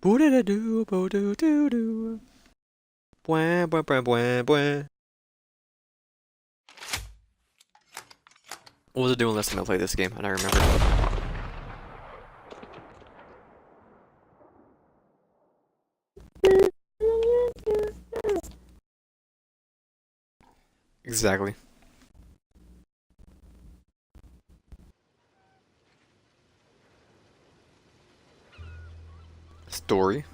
Boo da da doo, boo doo doo doo. Bwah, bwah, bwah, bwah, bwah. What was I doing last time I played this game? I don't remember. Exactly. Story.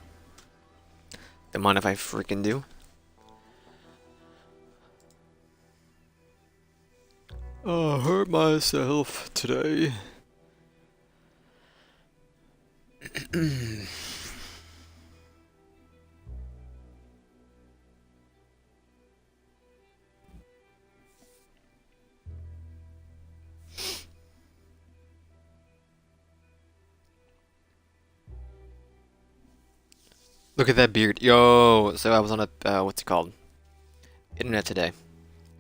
Don't mind if I freaking do. I hurt myself today. Look at that beard. Yo, so I was on a, what's it called? Internet today.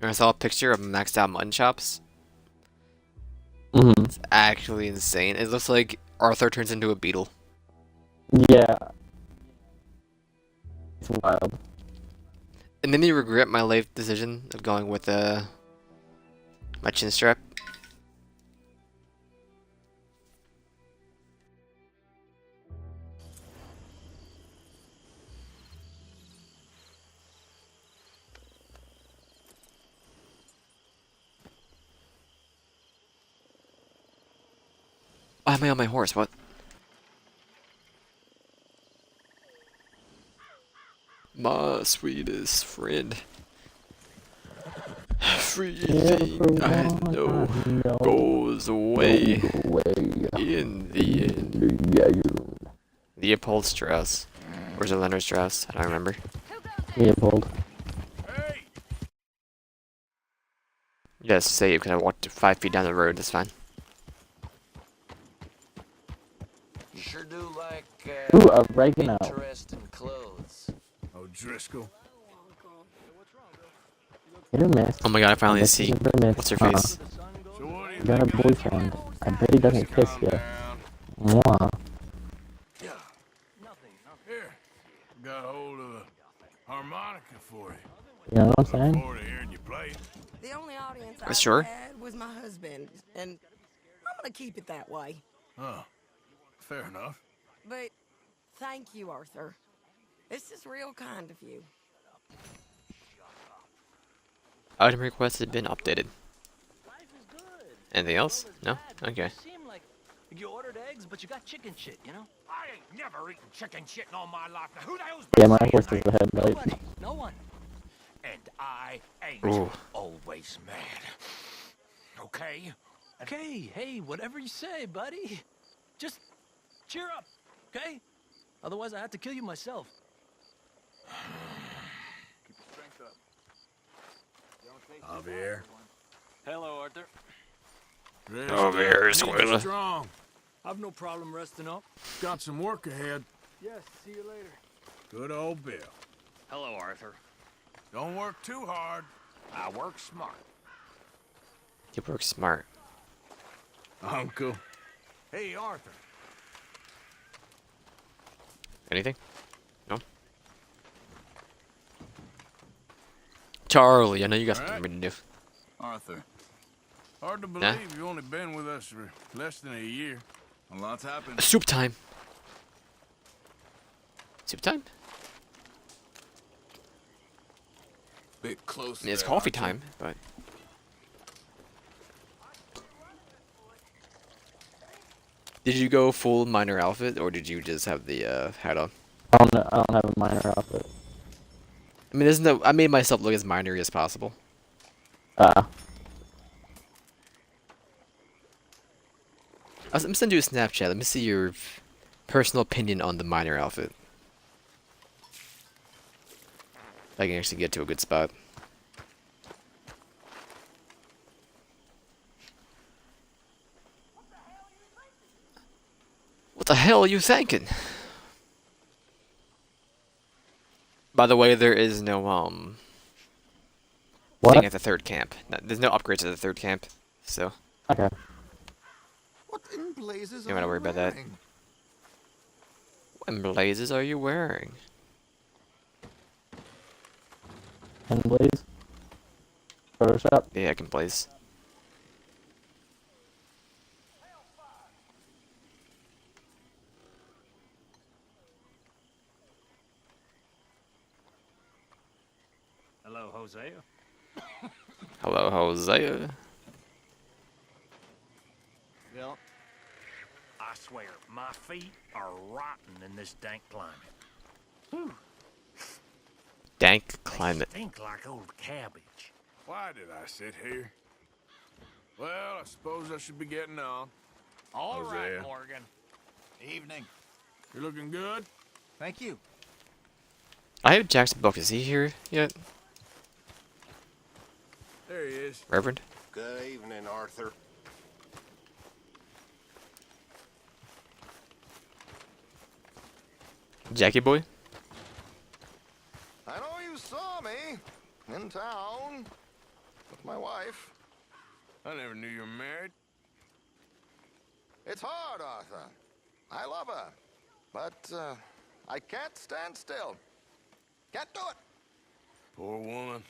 And I saw a picture of maxed out mutton chops. Mm-hmm. It's actually insane. It looks like Arthur turns into a beetle. Yeah. It's wild. And then you regret my life decision of going with, my chin strap. Why am I on my horse? What? My sweetest friend. Everything I know goes away in the end. Leopold Strauss. Or is it Leonard Strauss? I don't remember. Leopold. Yes, say it because I walked 5 feet down the road. That's fine. You sure do like Ooh, oregano. interesting clothes. O'Driscoll. Hit or miss. Oh my god, I finally This see. is hit or miss. What's her face? So what do you You got a think of this boyfriend. one? I bet he doesn't kiss Calm you. down. Mwah. Here, got hold of a harmonica for you. You know what I'm Look saying? forward to hearing you play. The only audience I I sure. had was my husband, and I'm gonna keep it that way. Oh, fair enough. But thank you, Arthur. This is real kind of you. Item request has been updated. Anything else? No? Okay. Seem like you ordered eggs, but you got chicken shit, you know? I ain't never eaten chicken shit in all my life. Now who the hell's Yeah, been my saying horse that? is the headlight. Nobody. No one. And I ain't Ooh. always mad. Okay? Okay, hey, whatever you say, buddy. Just cheer up, okay? Otherwise, I have to kill you myself. Javier. Hello, Arthur. Javier, Rest up. Keep Squilla. strong. I've no problem resting up. Got some work ahead. Yes, see you later. Good old Bill. Hello, Arthur. Don't work too hard. I work smart. You work smart. Uncle. Hey, Arthur. Anything? No? Charlie, I know you got something for me to do. Arthur, Hard to believe you've only been with us for less than a year. a lot's happened. Soup time. Soup time? Bit close. I mean, it's there, coffee aren't you? time, but... Did you go full minor outfit, or did you just have the hat on? I don't have a minor outfit. I mean, isn't that... I made myself look as minor as possible. I'm sending you a Snapchat. Let me see your personal opinion on the minor outfit. If I can actually get to a good spot. What the hell are you thinking? By the way, there is no What? thing at the third camp. There's no upgrades at the third camp, so Okay. What in blazes You don't gotta worry about that. What in blazes are you wearing? And Blaze? Photoshop? Yeah, I can blaze. Hello, Hosea. Hello, Hosea. Well, I swear, my feet are rotten in this dank climate. Whew. Dank They climate. stink like old cabbage. Why did I sit here? Well, I suppose I should be getting on. All right, Hosea. Morgan. Evening. You're looking good? Thank you. I have Jack's book. Is he here yet, There he is. Reverend? Good evening, Arthur. Jackie boy? I know you saw me in town with my wife. I never knew you were married. It's hard, Arthur. I love her, but I can't stand still. Can't do it. Poor woman.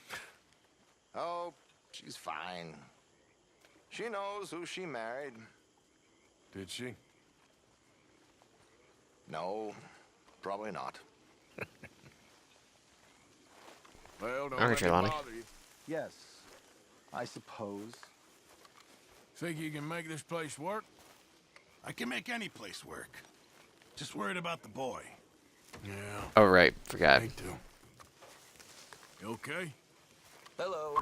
Oh, she's fine. She knows who she married. Did she? No, probably not. Well, don't All right, let it Trelawney. bother you. Yes, I suppose. Think you can make this place work? I can make any place work. Just worried about the boy. Yeah, Oh, right. Forgot. me too. You okay? Hello.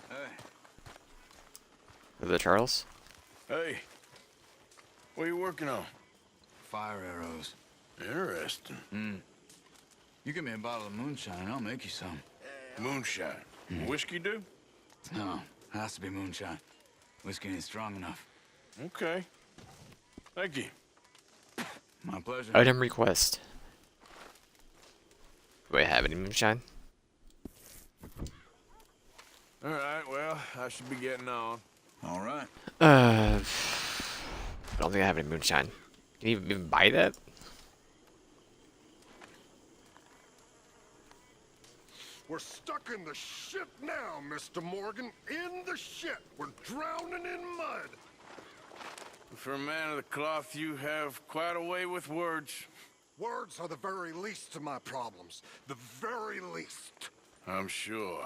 Hey, The Charles? Hey, what are you working on? fire arrows. Interesting. You give me a bottle of moonshine and I'll make you some. Moonshine. Whiskey do? No, has to be moonshine. Whiskey ain't strong enough. Okay. Thank you. My pleasure. Item request. Do I have any moonshine? All right, well, I should be getting on. All right. I don't think I have any moonshine. Can you even buy that? We're stuck in the shit now, Mr. Morgan. In the shit. We're drowning in mud. For a man of the cloth, you have quite a way with words. Words are the very least of my problems. The very least. I'm sure.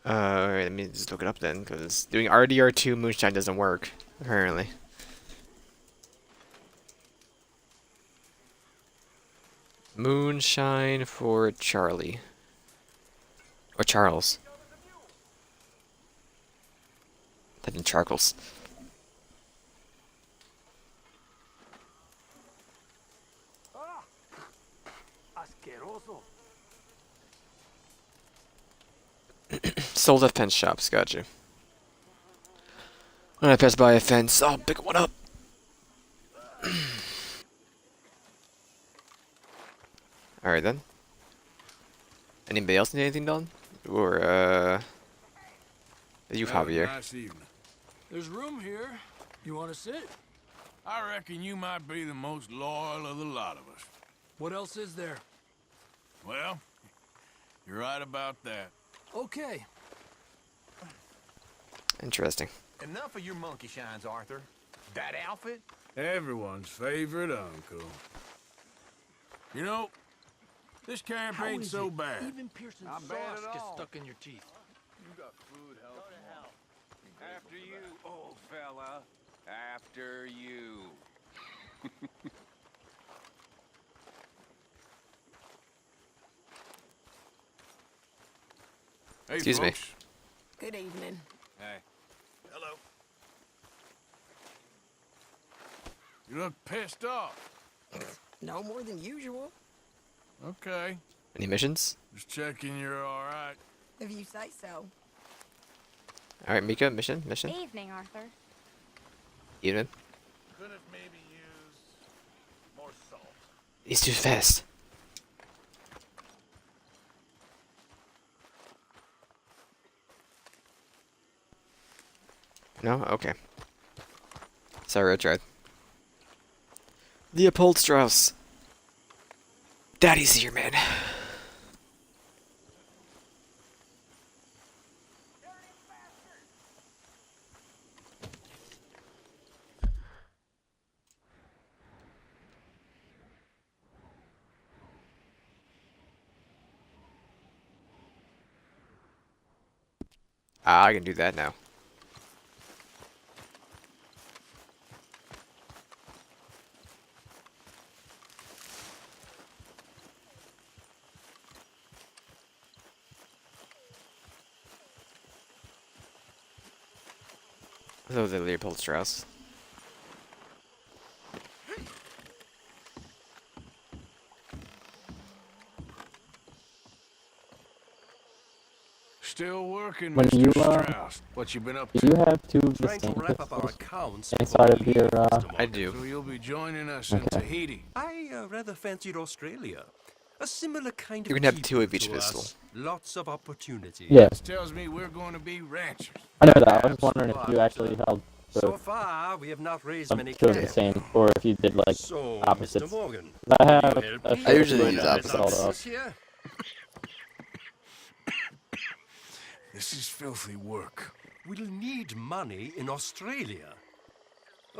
Alright, let me just look it up then, because doing RDR2 moonshine doesn't work, apparently. Moonshine for Charlie. Or Charles. Type in Charles. Asqueroso. Sold at fence shops, got you. When I pass by a fence, I'll pick one up. Alright then. Anybody else need anything done? Or, you, Have a Javier. nice evening. There's room here. You want to sit? I reckon you might be the most loyal of the lot of us. What else is there? Well, you're right about that. Okay. Interesting. Enough of your monkey shines, Arthur. That outfit? Everyone's favorite uncle. You know, this camp How ain't is so it bad. Even Pearson's Not bad sauce at gets all. stuck in your teeth. After you, old fella. After you. Hey, Excuse me. folks. Good evening. Hey. Hello. You look pissed off. No more than usual, Okay. Any missions? Just checking you're all right. if you say so. Alright, Mika, mission? Evening, Arthur. Even? Could have maybe used more salt. He's too fast. No? Okay. Sorry, I tried. Leopold Strauss. Daddy's here, man. Ah, I can do that now. So the Leopold Strauss. Still working, When Mr. you, Strauss. What you been up Do to? you have two of the Trying to same wrap up our pistols accounts inside of before we your, leave, Mr. I Morgan. do. So you'll be joining us in Okay. Tahiti. I rather fancied Australia. A similar kind of You can have people two of each to pistol. us. Lots of opportunity. Yeah, This tells me we're going to be ranchers. I know that. I was wondering if you actually held So both far, we have not raised of many two of the cattle. same, or if you did like So, opposites. Mr. Morgan, I have will you help a me? I usually short use and a opposites. sawed off. Business here? This is filthy work. We'll need money in Australia.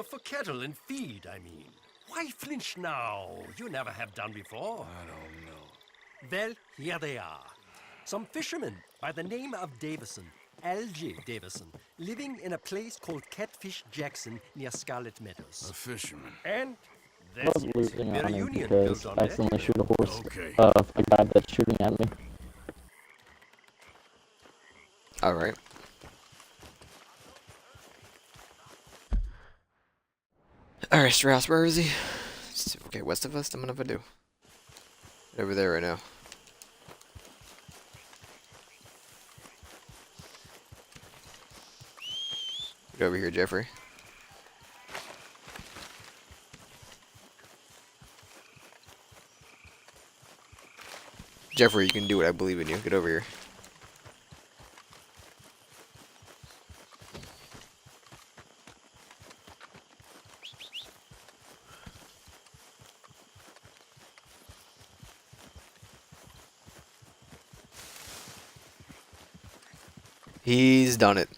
For cattle and feed, I mean. Why flinch now? You never have done before. I don't know. Well, here they are. Some fishermen by the name of Davison, Algie Davison, living in a place called Catfish Jackson near Scarlet Meadows. A fisherman. And I that's was it. losing We're a 100 union because built on I that. accidentally shoot a horse Okay. of a guy that's shooting at me. Alright. Alright, Strauss, where is he? Okay, west of us, I'm gonna do. Over there right now. Get over here, Jeffrey. Jeffrey, you can do it. I believe in you. Get over here. He's done it.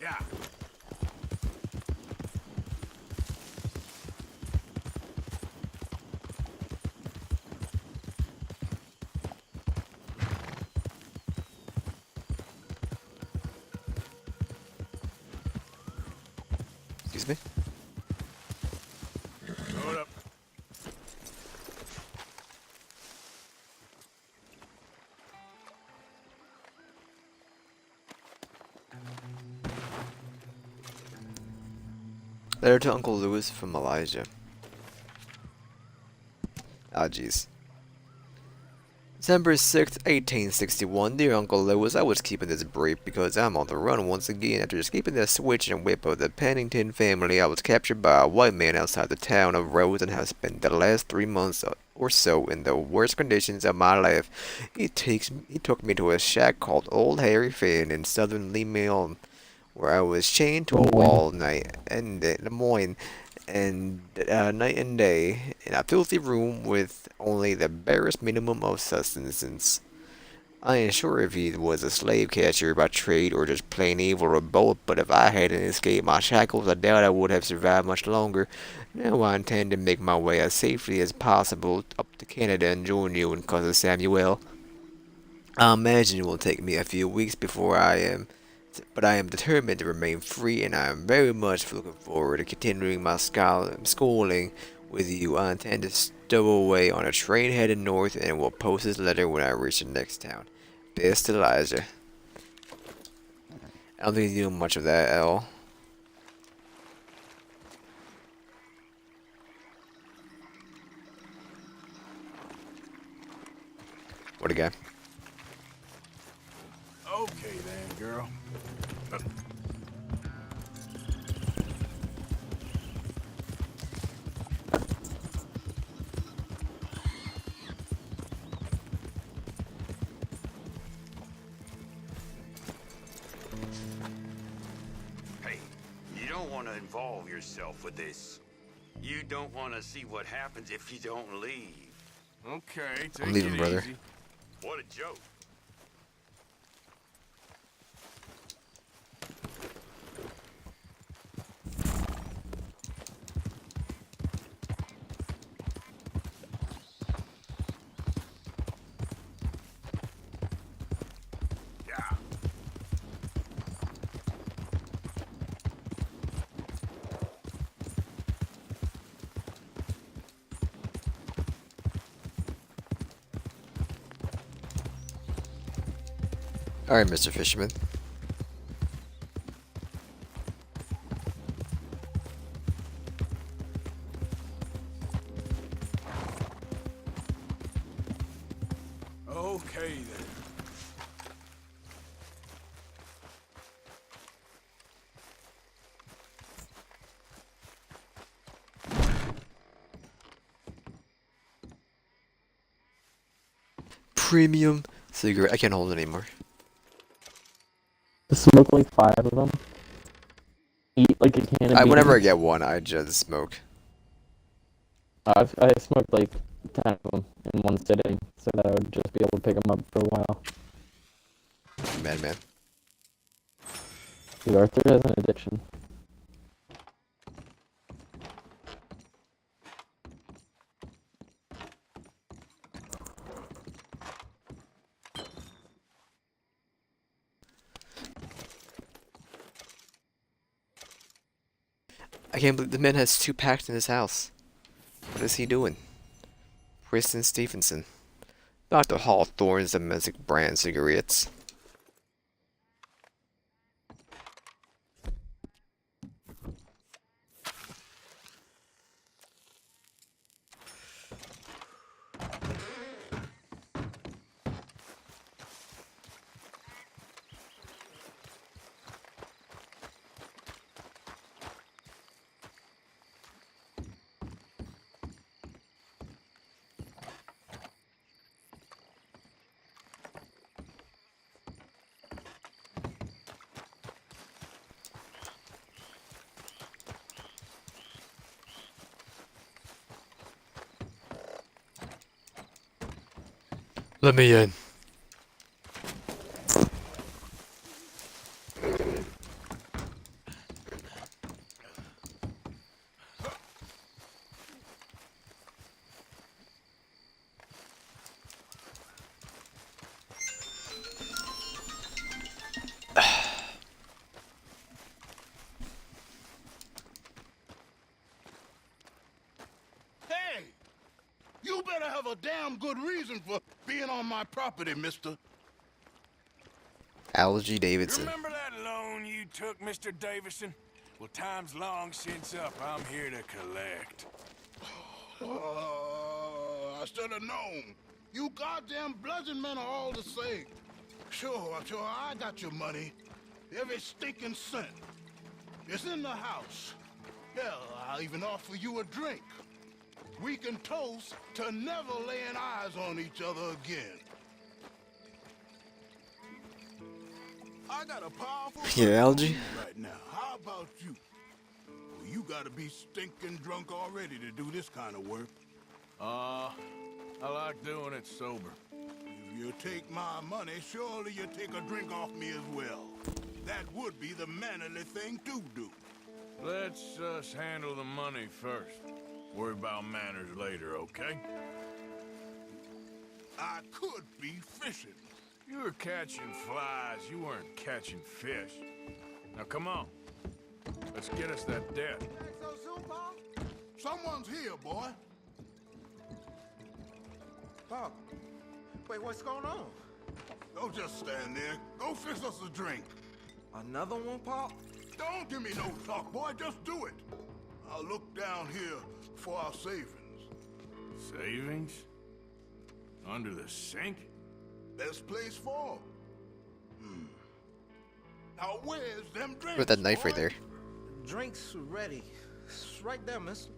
Yeah. Excuse me? Hold up. Letter to Uncle Lewis from Elijah. Ah, jeez. December 6th, 1861. Dear Uncle Lewis, I was keeping this brief because I'm on the run once again. After escaping the switch and whip of the Pennington family, I was captured by a white man outside the town of Rose and have spent the last 3 months or so in the worst conditions of my life. He took me to a shack called Old Harry Finn in southern Lemuel, where I was chained to a wall night and Des Moines, and night and day in a filthy room with only the barest minimum of sustenance. I ain't sure if he was a slave catcher by trade or just plain evil or both, but if I hadn't escaped my shackles, I doubt I would have survived much longer. Now I intend to make my way as safely as possible up to Canada and join you and Cousin Samuel. I imagine it will take me a few weeks before but I am determined to remain free, and I am very much looking forward to continuing my schooling with you. I intend to stow away on a train headed north, and will post this letter when I reach the next town. Best, Elijah. I don't think he's doing much of that at all. What a guy. Okay then, girl. Hey, you don't want to involve yourself with this. You don't want to see what happens if you don't leave. Okay, take I'm leaving, it brother. easy. What a joke. Alright, Mr. Fisherman. Okay then. Premium cigarette. I can't hold it anymore. Smoke like 5 of them. Eat like a can of Whenever I beans. get one, I just smoke. I smoked like 10 of them in one sitting, so that I would just be able to pick them up for a while. Man. See, Arthur has an addiction. I can't believe the man has 2 packs in his house. What is he doing? Preston Stevenson. Dr. Hawthorne's domestic brand cigarettes. Let me in. Hey! You better have a damn good reason for being on my property, mister. Algie Davidson. Remember that loan you took, Mr. Davison? Well, time's long since up. I'm here to collect. I should have known. You goddamn bludgeon men are all the same. Sure, I got your money. Every stinking cent. It's in the house. Hell, I'll even offer you a drink. We can toast to never laying eyes on each other again. I got a powerful Yeah, Algie. right now. How about you? Well, you gotta be stinking drunk already to do this kind of work. I like doing it sober. If you take my money, surely you take a drink off me as well. That would be the mannerly thing to do. Let's us handle the money first. Worry about manners later, okay? I could be fishing. You were catching flies, you weren't catching fish. Now come on. Let's get us that debt. Someone's here, boy. Pop, wait, what's going on? Don't just stand there. Go fix us a drink. Another one, Pop? Don't give me no talk, boy. Just do it. I'll look down here for our savings. Savings? Under the sink? Best place for 'em. Now where's them drinks? With that knife right boy? there. Drinks ready. It's right there, miss.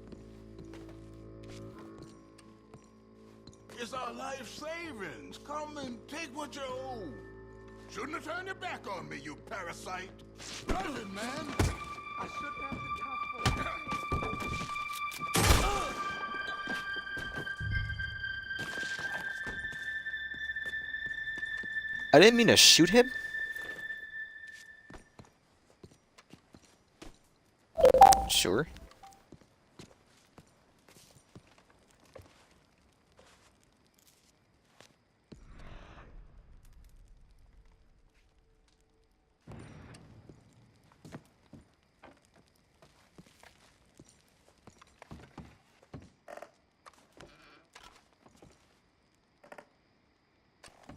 It's our life savings. Come and take what you owe. Shouldn't have turned your back on me, you parasite. Listen, man. I shouldn't have been tough. I didn't mean to shoot him. Sure.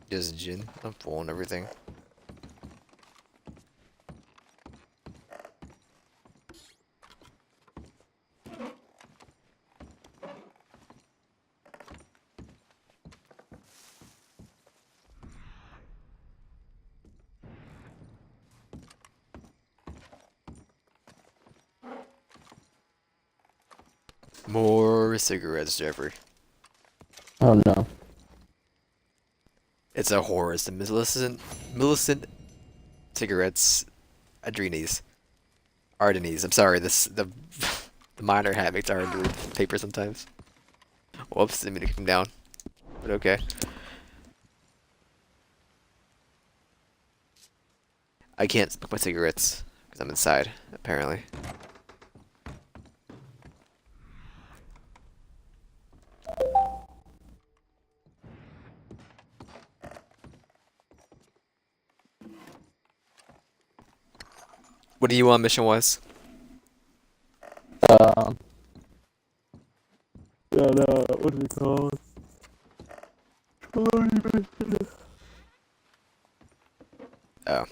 Just gin. I'm full and everything. More cigarettes, Jeffrey. Oh no. It's a horror. It's the Millicent cigarettes, Adrenes, Ardenes. I'm sorry. The minor hat makes it hard to read paper sometimes. Whoops! Didn't mean to kick him down, but okay. I can't smoke my cigarettes because I'm inside, apparently. What do you want mission-wise? What is it called? Oh.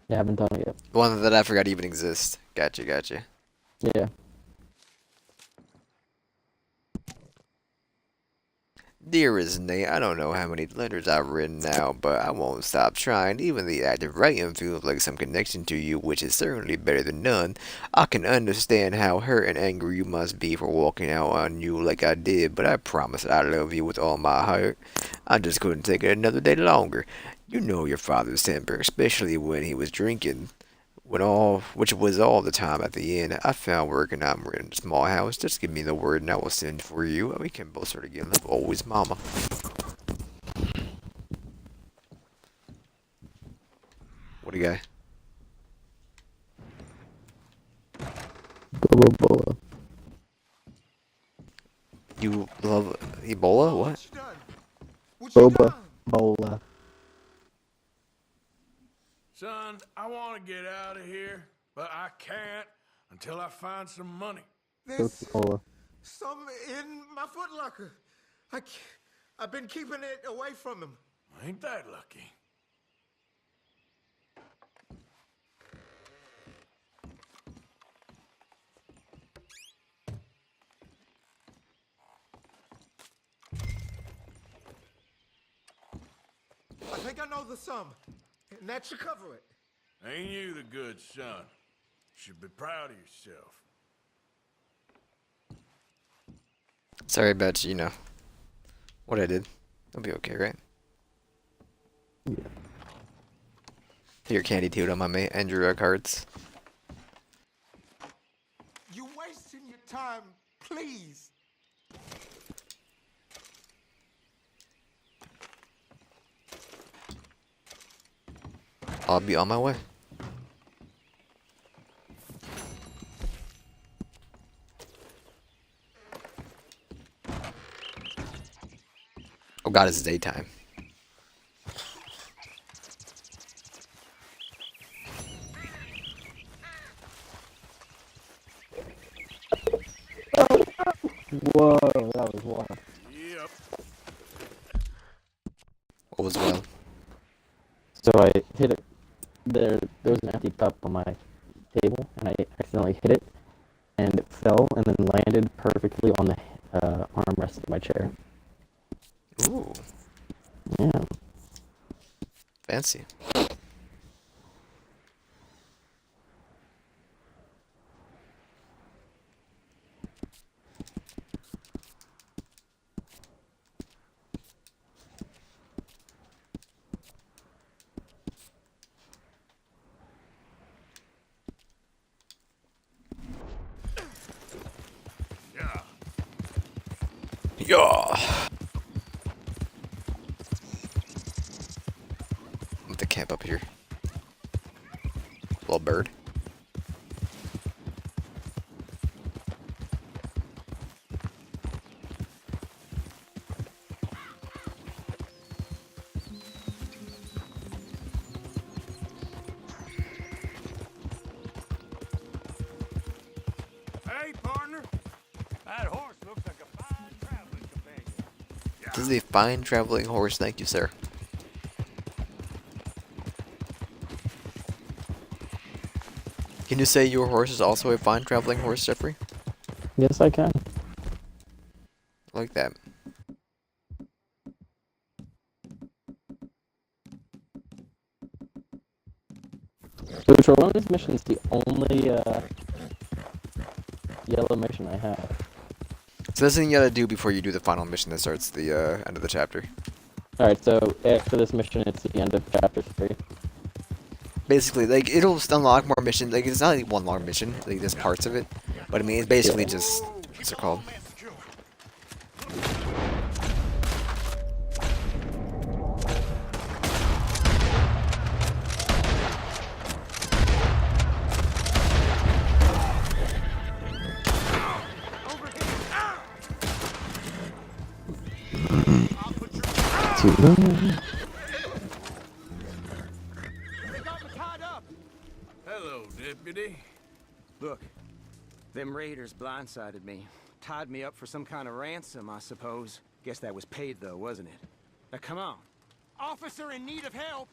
Yeah, I haven't done it yet. One that I forgot even exists. Gotcha, gotcha. Yeah. Dearest Nate, I don't know how many letters I've written now, but I won't stop trying. Even the act of writing feels like some connection to you, which is certainly better than none. I can understand how hurt and angry you must be for walking out on you like I did, but I promise I love you with all my heart. I just couldn't take it another day longer. You know your father's temper, especially when he was drinking. Which was all the time at the end. I found work and I'm in a small house. Just give me the word and I will send for you. We can both sort of get live always, mama. What do you got? Bola. You love Ebola? What? Boba. Bola. Son, I want to get out of here, but I can't until I find some money. There's Bola. some in my footlocker. I've been keeping it away from him. Ain't that lucky? I think I know the sum, and that should cover it. Ain't you the good son? You should be proud of yourself. Sorry about, what I did. It'll be okay, right? Yeah. Here, candy toot on my mate Andrew cards. You wasting your time, please. I'll be on my way. Oh god, it's daytime. Whoa, that was wild. Yep. What was well? So I hit it. There was an empty cup on my table, and I accidentally hit it, and it fell and then landed perfectly on the armrest of my chair. Ooh. Yeah. Fancy. Yeah. Yeah. With the camp up here. Little bird. Hey, partner. That horse looks like a fine traveling companion. This is a fine traveling horse, thank you, sir. Can you say your horse is also a fine traveling horse, Jeffrey? Yes, I can. I like that. So Trelawney's mission is the only yellow mission I have. So that's something you gotta do before you do the final mission that starts the end of the chapter. Alright, so after this mission, it's the end of chapter 3. Basically, like, it'll unlock more missions. Like, it's not like one long mission. Like, there's parts of it. But I mean, it's basically just, what's it called? Hello, deputy. Look, them raiders blindsided me. Tied me up for some kind of ransom, I suppose. Guess that was paid, though, wasn't it? Now, come on. Officer in need of help!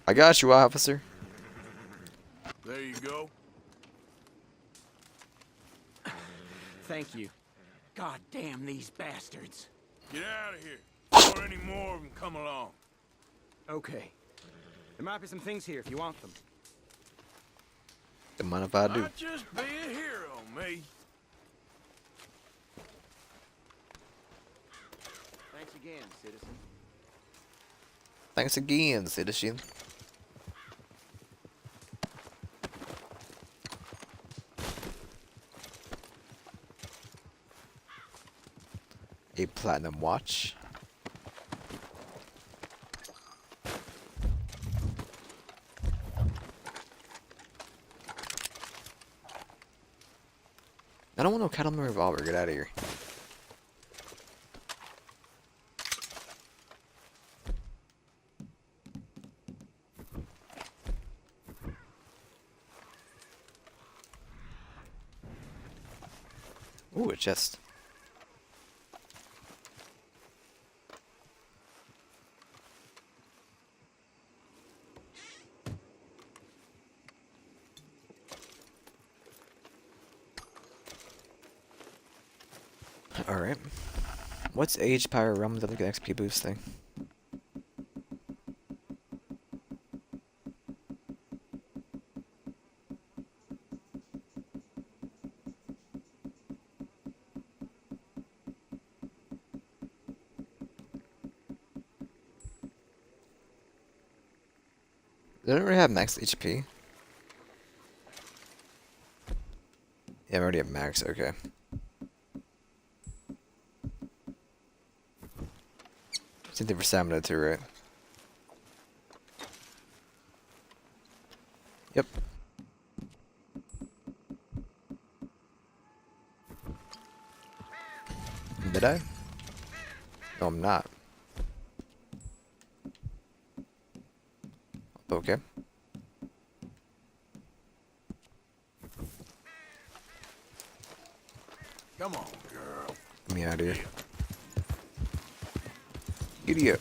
I got you, officer. There you go. Thank you. God damn these bastards. Get out of here. Before any more of them come along. Okay. There might be some things here if you want them. Don't mind if I do. Not just be a hero, me. Thanks again, citizen. Thanks again, citizen. A platinum watch. I don't want no cattleman revolver. Get out of here. Ooh, a chest. Alright. What's age, power, realm, like an XP boost thing? Did I already have max HP? Yeah, I'm already at max, okay. Same thing for stamina too, right? Yep. Did I? No, I'm not. Okay. Come on, girl. Get me out of here. Giddy up.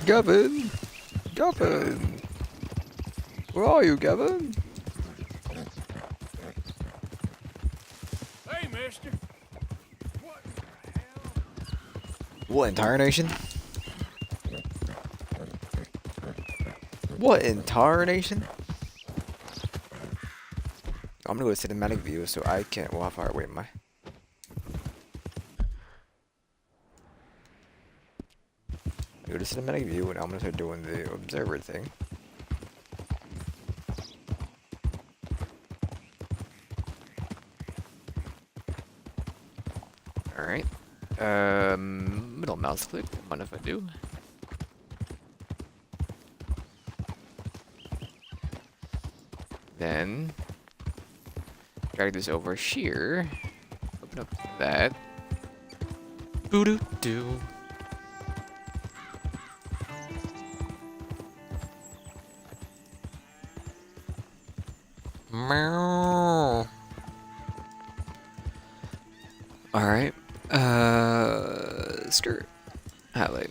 Gavin! Gavin! Where are you, Gavin? Hey, mister. What entire nation? What entire nation? I'm gonna go to cinematic view so I can't. Well, how far away am I? Go to cinematic view and I'm gonna start doing the observer thing. Alright. Middle mouse click. Mind if I do? Then drag this over here. Open up that. Boo doo doo. Meow. Alright. Skirt. Highlight.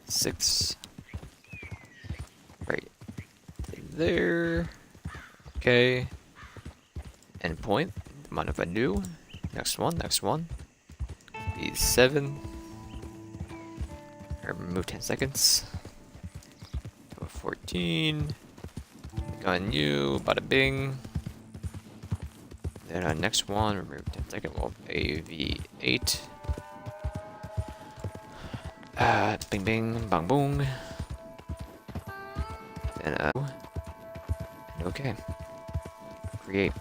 Six. Right there. Okay. Endpoint. Mind if I do? Next one. Next one. Be 7. Remove 10 seconds. Go 14. Click on you. Bada bing. Then on next one, remove 10 seconds. Well, AV8. Bing bing, bang boom. Then okay. Create.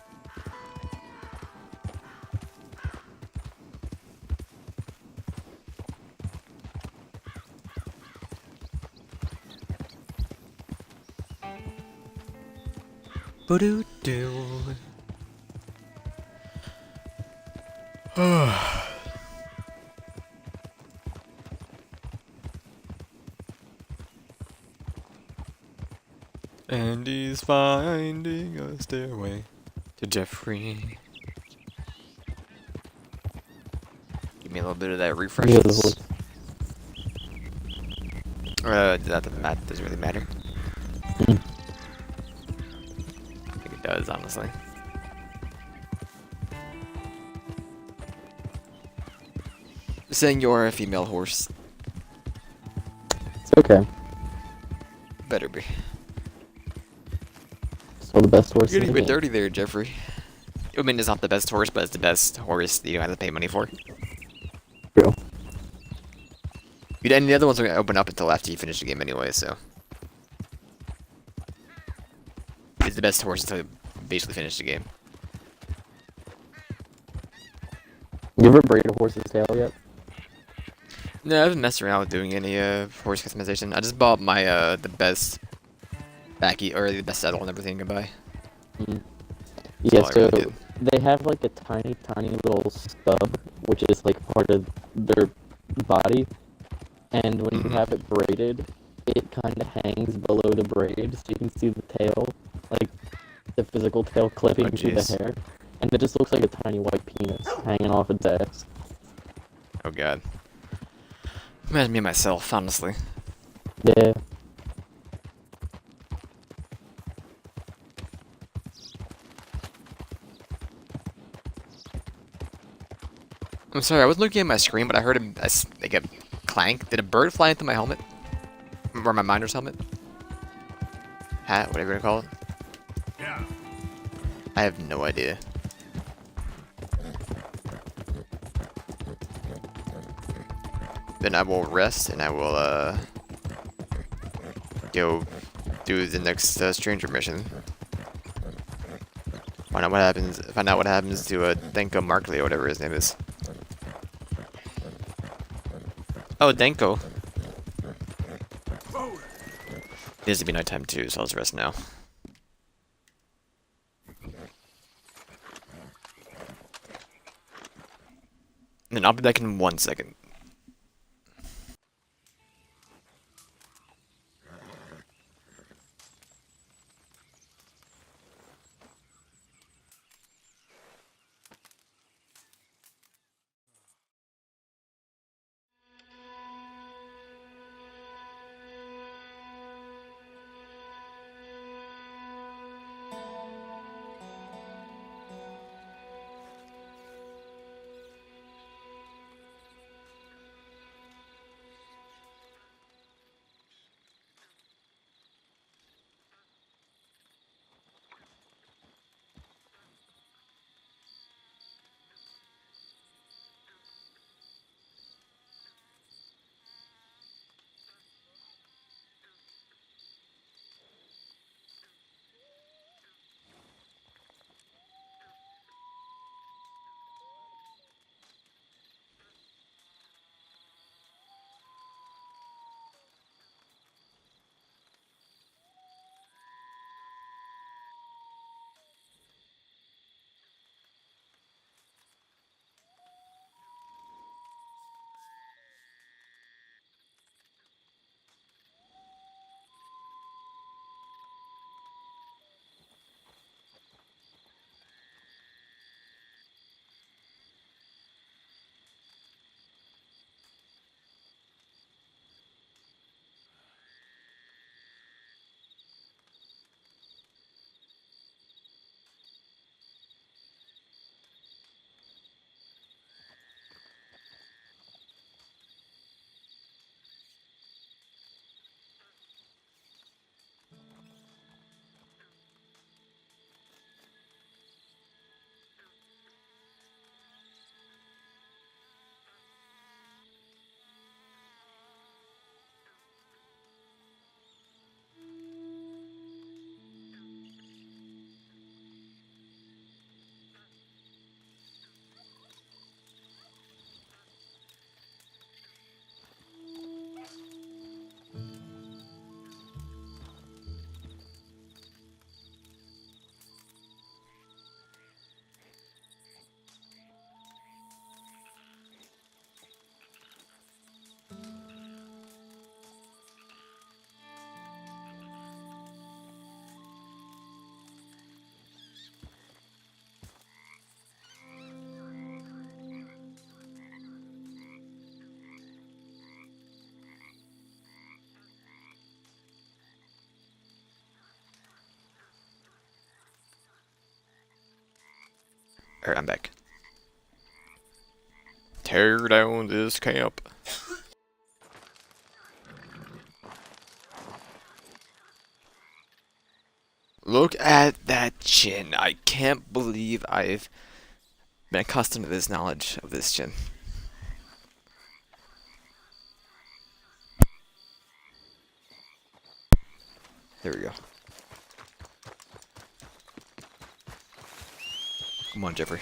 Ba-doo doo. And he's finding a stairway to Jeffrey. Give me a little bit of that refresh. Yeah, the horse. That doesn't really matter. I think it does, honestly. Saying you're a female horse. It's okay. Better be. Still the best horse You're in getting the a bit game. dirty there, Jeffrey. I mean, it's not the best horse, but it's the best horse that you don't have to pay money for. True. And the other ones are gonna open up until after you finish the game anyway, so. It's the best horse until you basically finish the game. You ever braid a horse's tail yet? No, I haven't messed around with doing any horse customization. I just bought my the best backy or the best saddle and everything I can buy. Yeah, all I so really did. they have like a tiny, tiny little stub, which is like part of their body, and when you have it braided, it kind of hangs below the braid, so you can see the tail, like the physical tail clipping through the jeez. hair, and it just looks like a tiny white penis hanging off its ass. Oh god. Imagine me myself, honestly. Yeah. I'm sorry, I was looking at my screen, but I heard like a clank. Did a bird fly into my helmet? Or my miner's helmet? Hat, whatever you call it. Yeah. I have no idea. Then I will rest and I will go do the next stranger mission. Find out what happens. Find out what happens to Denko Markley or whatever his name is. Oh, Denko. It needs to be nighttime too, so I'll just rest now. And then I'll be back in 1 second. Alright, I'm back. Tear down this camp. Look at that chin. I can't believe I've been accustomed to this knowledge of this chin. There we go. Come on, Jeffrey.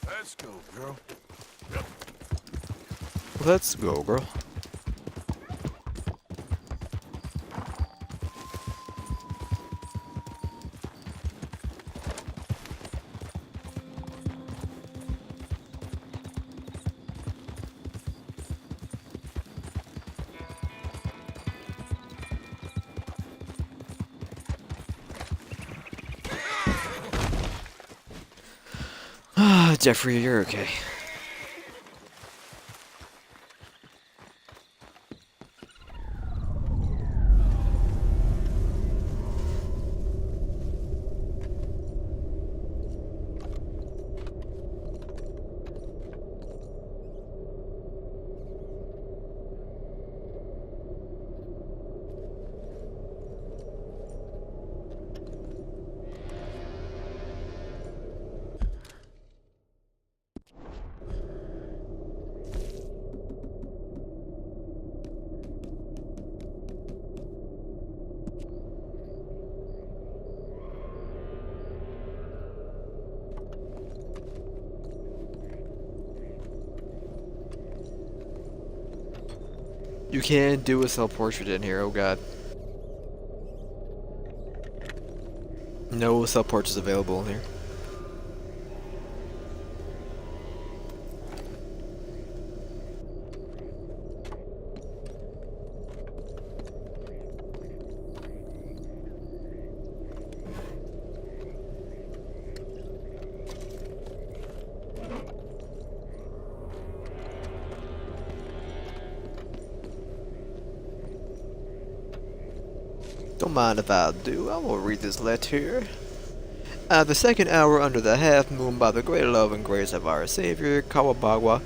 Let's go, girl. Let's go, girl. Jeffrey, you're okay. You can't do a self-portrait in here, oh god. No self-portraits available in here. Don't mind if I do, I will read this letter. At the second hour under the half moon, by the great love and grace of our Savior, Kawabagwa,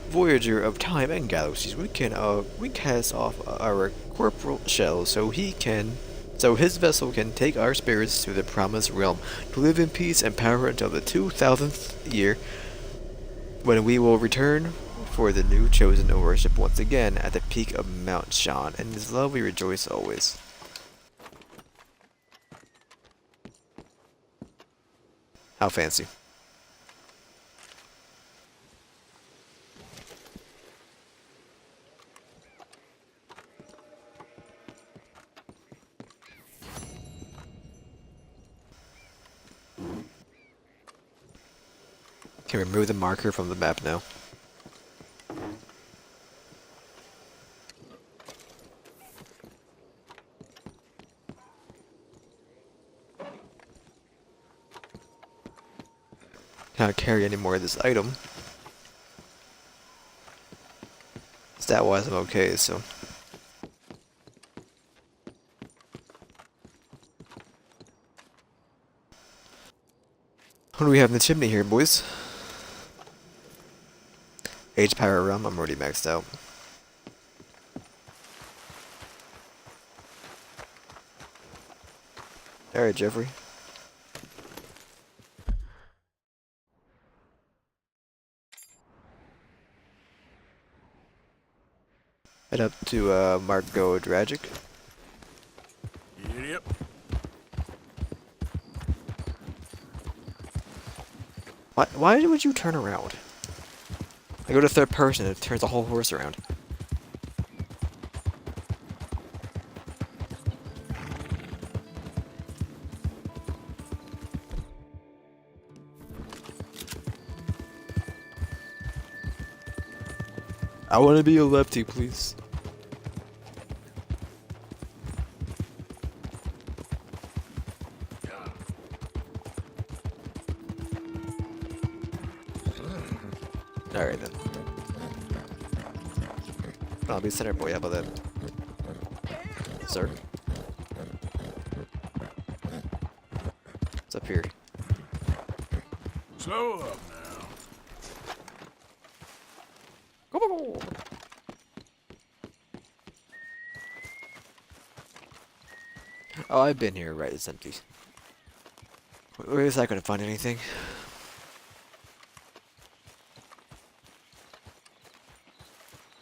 voyager of time and galaxies, we cast off our corporal shell so his vessel can take our spirits to the promised realm, to live in peace and power until the 2000th year, when we will return for the new chosen to worship once again at the peak of Mount Shan. In his love we rejoice always. How fancy. Can remove the marker from the map now. Cannot carry any more of this item. Stat wise I'm okay, so. What do we have in the chimney here, boys? Age power rum, I'm already maxed out. Alright, Jeffrey. Head up to Marco Dragic. Yep. Why would you turn around? I go to third person, it turns the whole horse around. I want to be a lefty, please. Alright then. I'll be center boy, how about that? Sir? It's up here. Slow up now. Go, go, go. Oh, I've been here. Right, it's empty. Where is I gonna find anything?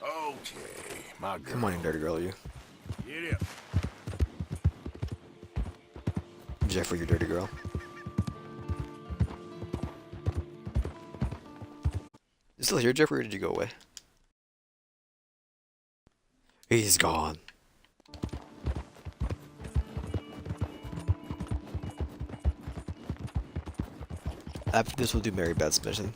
Okay, my girl. Come on, you dirty girl, you. Get up. Jeffrey, you dirty girl. You still here, Jeffrey, or did you go away? He's gone. After this, we'll do Mary Beth's mission.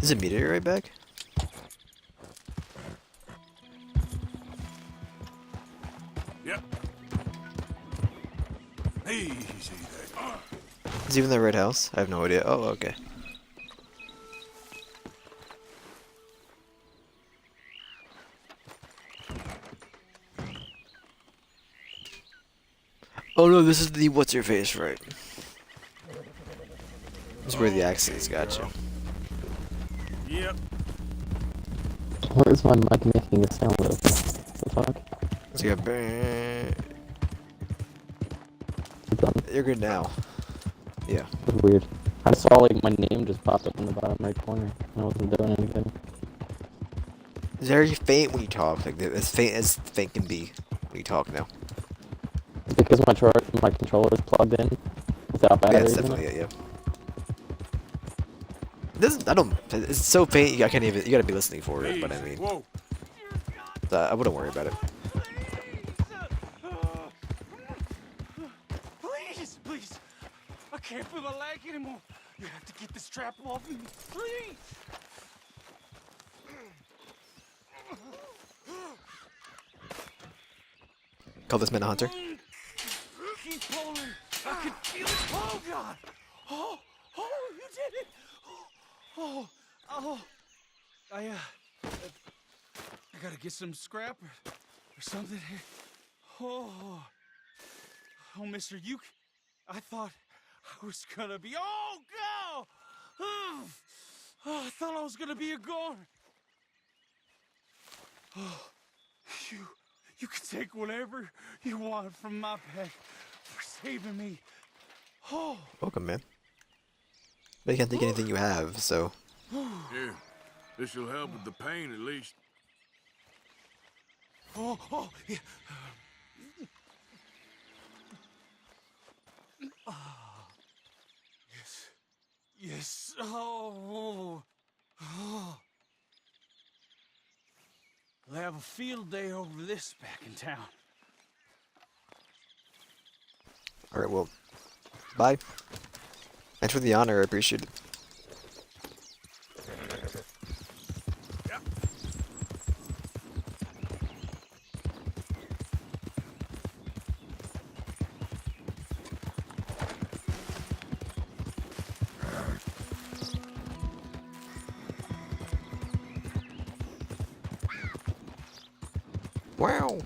Is it meteorite back? Yep. Easy there. Is even the red house? I have no idea. Oh, okay. Oh no, this is the what's your face, right? This is where the accidents got you. Yep. What is my mic making a sound of? The fuck? So you got bang. You're good now. Yeah. That's weird. I saw like my name just popped up in the bottom right corner. I wasn't doing anything. It's very faint when you talk, like as faint can be when you talk now. It's because my controller is plugged in without Yeah, batteries. it's definitely it, yeah. This it's so faint. I can't even. You gotta be listening for it. But I mean, Whoa. I wouldn't worry about it. Please, please. I can't feel the leg anymore. You have to get this strap off me, please. Call this man a hunter. Keep pulling. I can feel it. Oh God. Oh, you did it. I gotta get some scrap or something. Oh, Mister, I thought I was gonna be. Oh, God! Oh, I thought I was gonna be a goner. Oh, you can take whatever you want from my pet for saving me. Oh. Welcome, man. But you can't take anything you have, so. Here, this will help with the pain at least. Oh, yeah. Yes. Oh. We'll have a field day over this back in town. Alright, well. Bye. Thanks for the honor, I appreciate it. Wow.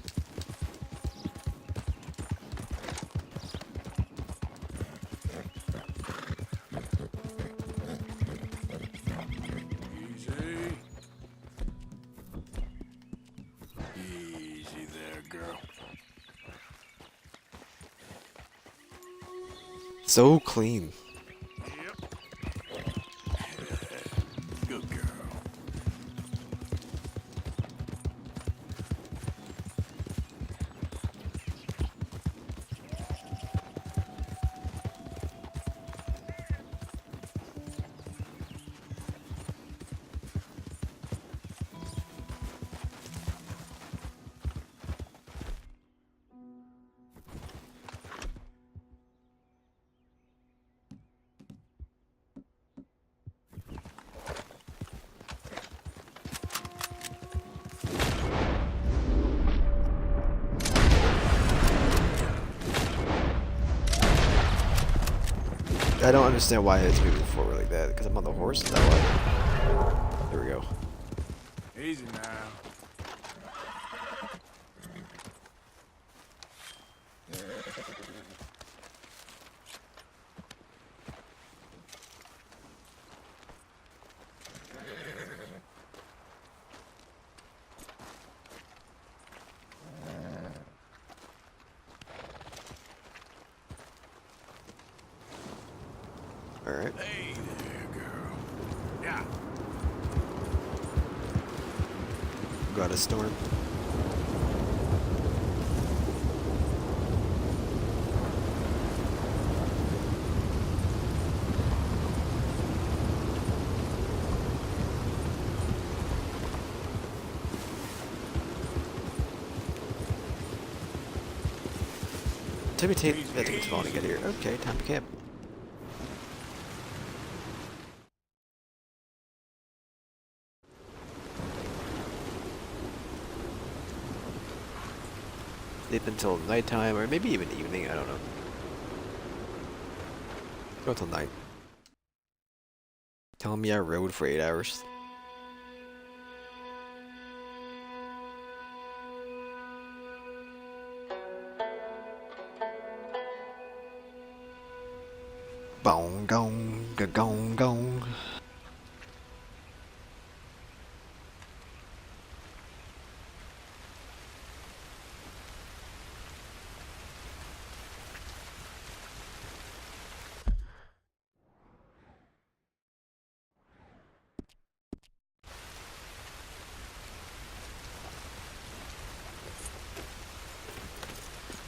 Easy there, girl. So clean. Good girl. I don't understand why it's moving forward like that. Because I'm on the horse. Is that why? Here we go. Easy now. All right. Hey there, girl. Yeah. Got a storm. Took me that took me too long to get here. Okay, time to camp. Sleep until nighttime, or maybe even evening, I don't know. Go till night. Telling me I rode for 8 hours. Bong gong, ga gong gong.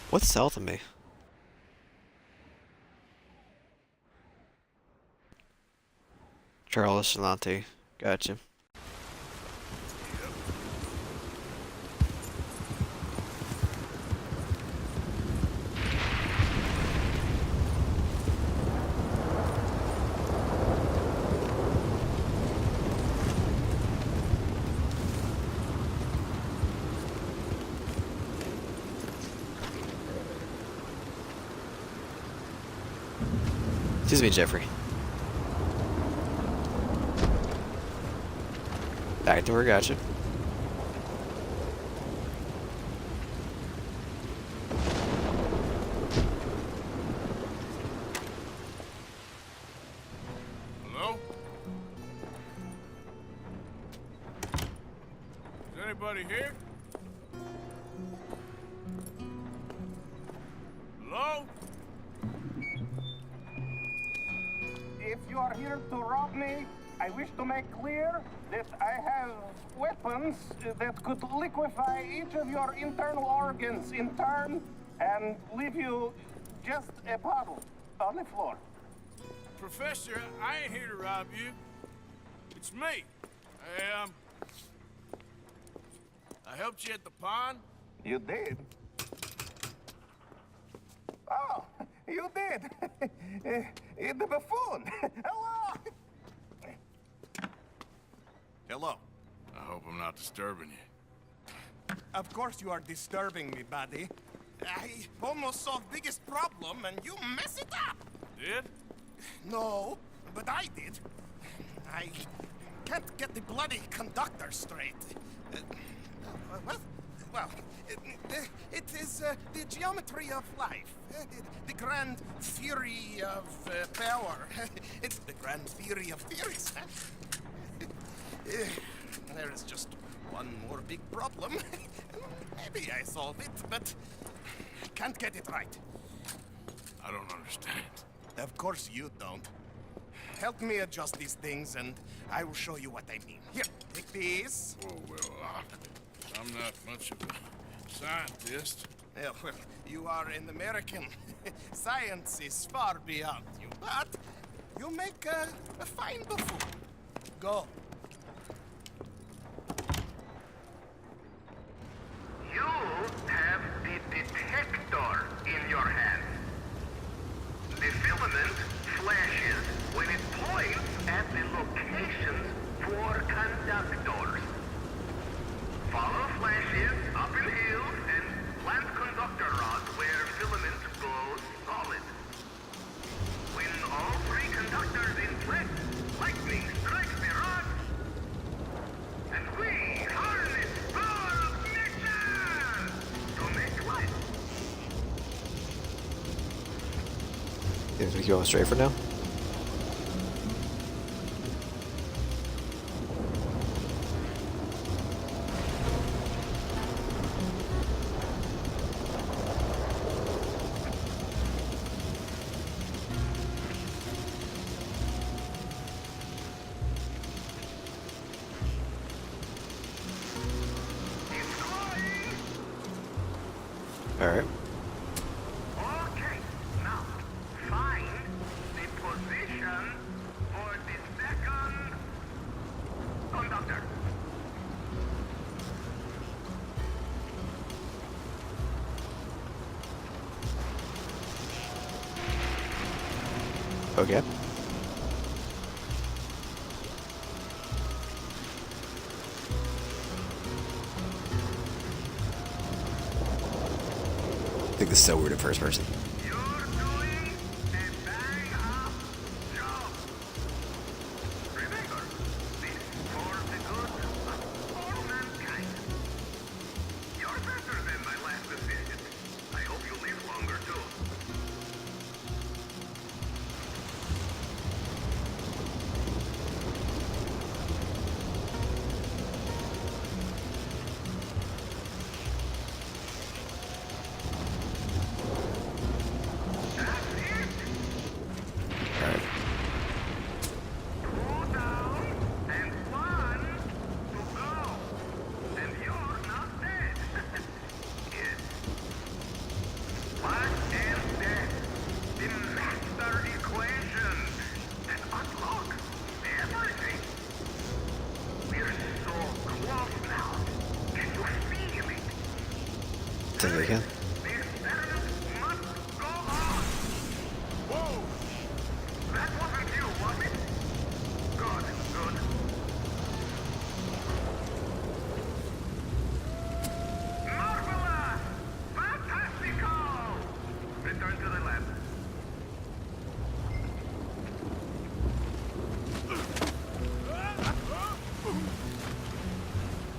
What's south of me? Charles Salante. Gotcha. Excuse me, Jeffrey. Back door, gotcha. Hello? Is anybody here? Hello? If you are here to rob me, I wish to make clear that I have weapons that could liquefy each of your internal organs in turn and leave you just a puddle on the floor. Professor, I ain't here to rob you. It's me. I helped you at the pond. You did? Oh, you did. The buffoon. Hello. Hello. I hope I'm not disturbing you. Of course you are disturbing me, buddy. I almost solved biggest problem and you mess it up. Did? No, but I did. I can't get the bloody conductor straight. What? Well, it is the geometry of life. The grand theory of power. It's the grand theory of theories. There is just one more big problem. Maybe I solve it, but I can't get it right. I don't understand. Of course you don't. Help me adjust these things and I will show you what I mean. Here, take these. Oh, well, I'm not much of a scientist. Yeah, well, you are an American. Science is far beyond you, but you make a fine buffoon. Go. You have the detector in your hand. The filament flashes when it points at the locations for conductors. Follow flashes up in hills and plant conductor rods where filament goes solid. When all Seems we keep going straight for now. Alright. Okay, now find the position for the second conductor. Okay. I think this is so weird in first person. You're better than my last decision. I hope you live longer too. Take it again. Return to the lab.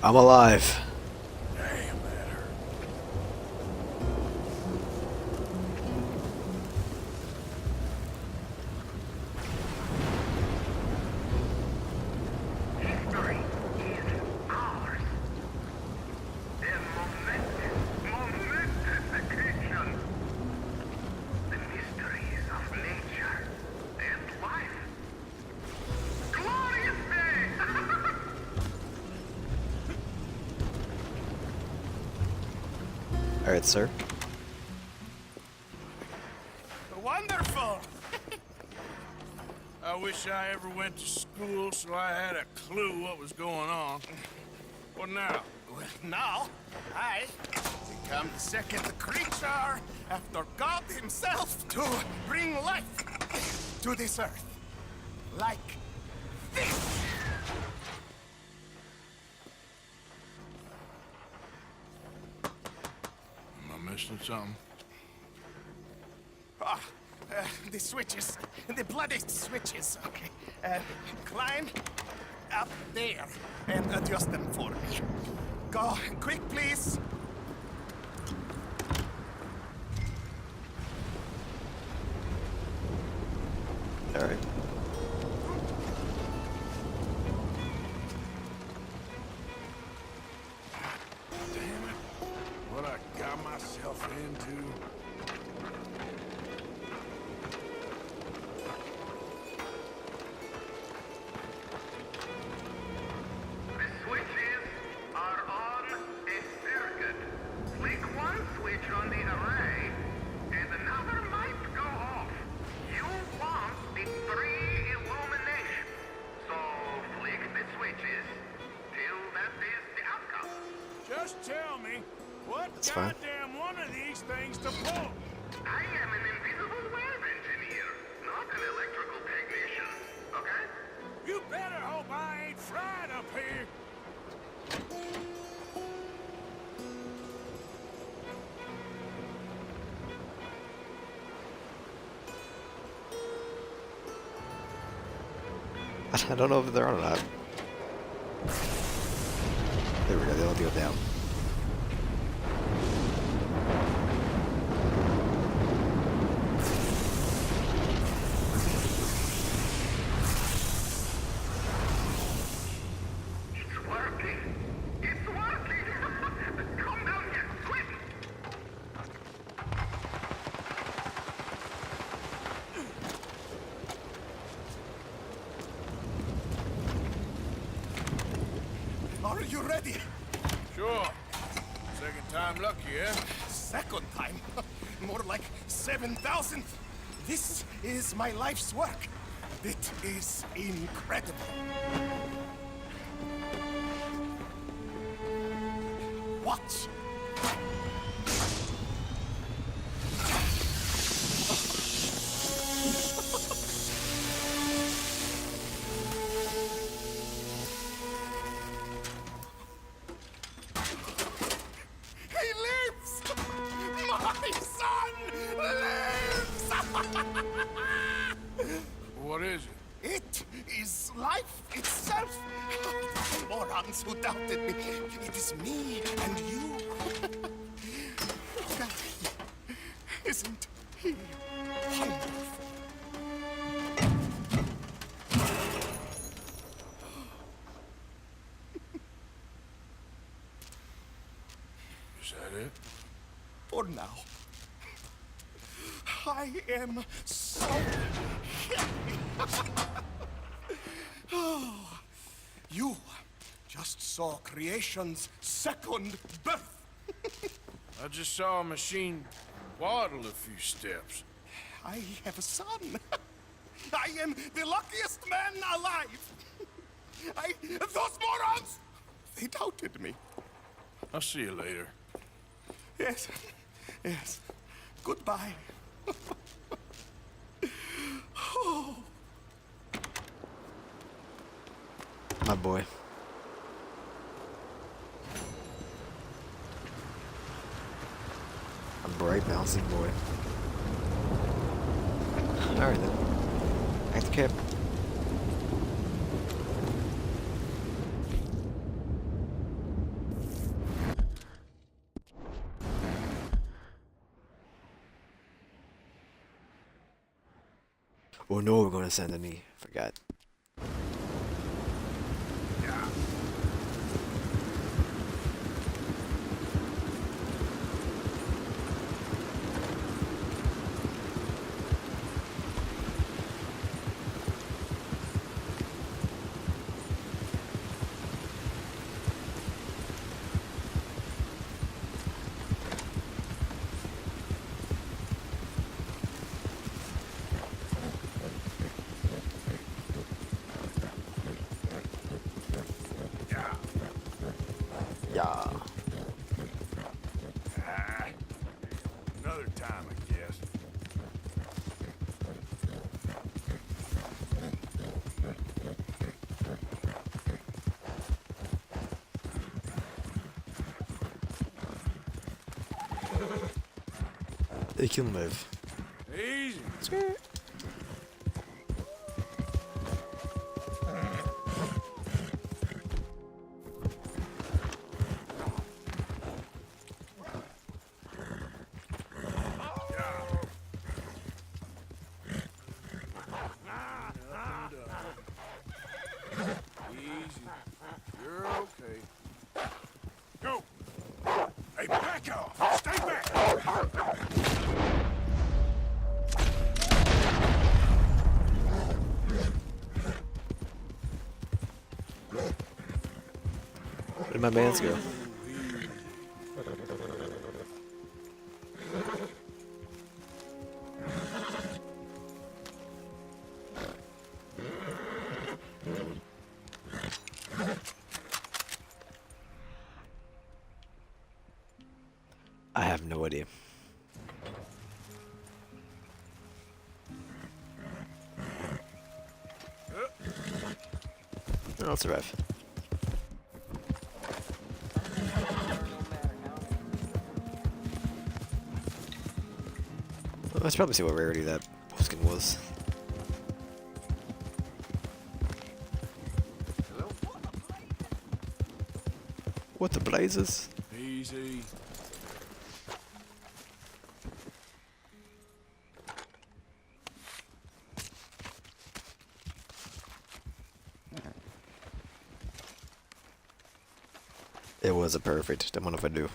I'm alive. History is ours. A momentous occasion. The mysteries of nature and life. Glorious day! Alright, sir. Wonderful! I wish I ever went to school so I had a clue what was going on. What now? Well, now, I become the second creature after God himself to bring life to this earth. Like this. Am I missing something? Ah, the switches. The bloody switches. Okay. Climb up there and adjust them for me. Go quick, please. Alright. Damn it. What I got myself into. The switches are on a circuit. Flick one switch on the array, and another might go off. You want the 3 illumination. So flick the switches till that is the outcome. Just tell me, what That's fine. goddamn one of these things to pull? I am an invisible web engineer, not an electrical technician. Okay? You better hope I ain't fried up here. I don't know if they're on or not. There we go, they all go down. you ready? Sure. Second time lucky, eh? Second time? More like 7,000. This is my life's work. It is incredible. Watch. He lives! My son lives! What is it? It is life itself. Morons who doubted me. It is me and you. God, isn't he wonderful? Is that it? For now. I am so happy. Oh, you just saw creation's second birth. I just saw a machine waddle a few steps. I have a son. I am the luckiest man alive. Those morons, they doubted me. I'll see you later. Yes, yes. Goodbye. Oh. My boy. A bright bouncing boy. Alright then. Back to camp. Oh no, we're gonna send me. Forgot. Yeah. Another time, I guess. They can live. Easy. Easy. You're okay. Go. Hey, back off. Stay back. Where did my mans go? I have no idea. I'll survive. Well, let's probably see what rarity that skin was. What the blazes? Easy. It was a perfect. Don't know if I do.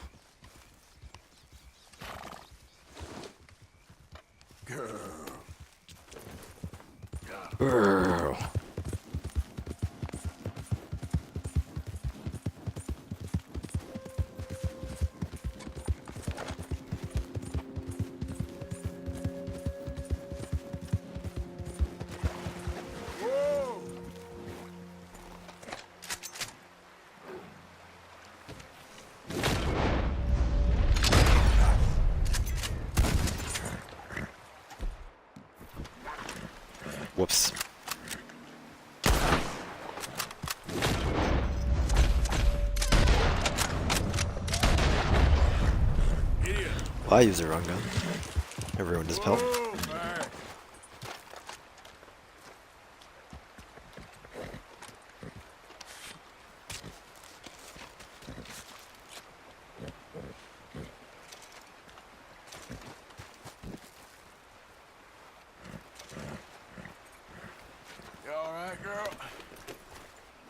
Girl. I used the wrong gun. I ruined his pelt. You alright, girl?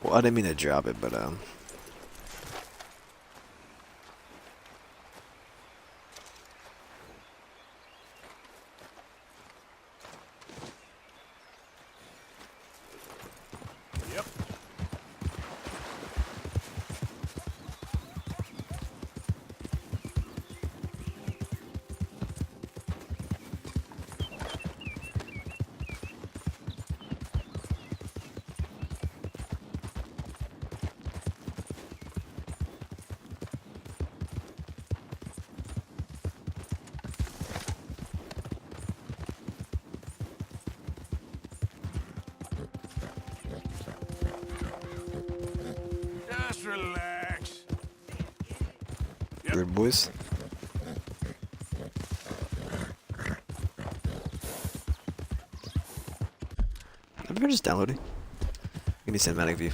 Well, I didn't mean to drop it, but Yep. Just relax. rude boys. I'm just downloading. Give me cinematic view.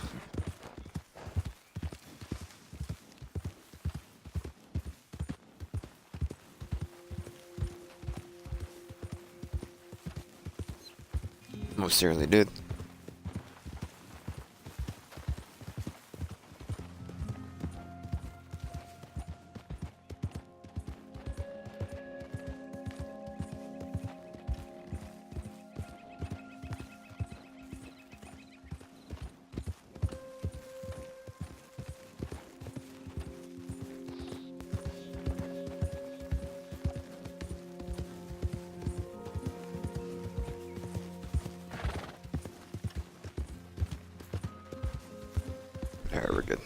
Most certainly did. Alright, we're good.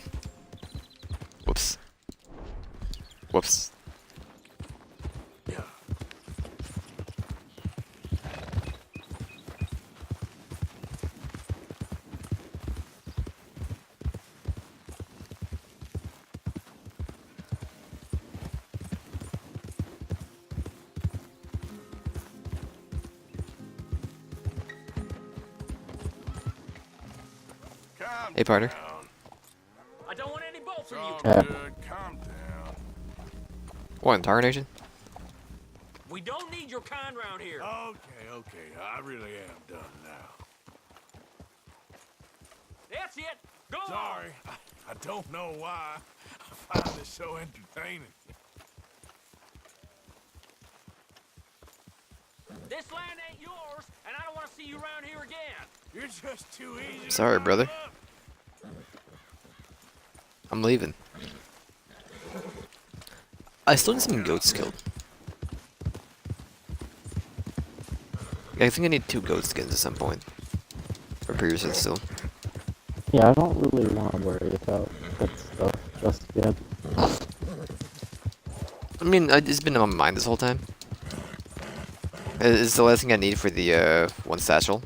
Whoops. Whoops. Hey, partner. I don't want any bull from you. Good, calm down. What, in Nation? We don't need your kind round here. Okay, I really am done now. That's it. Go Sorry, I don't know why. I find this so entertaining. This land ain't yours, and I don't want to see you around here again. You're just too easy. Sorry, brother. I'm leaving. I still need some goats killed. I think I need 2 goat skins at some point. Or previously still. Yeah, I don't really want to worry about that stuff just yet. I mean, it's been on my mind this whole time. It's the last thing I need for the one satchel.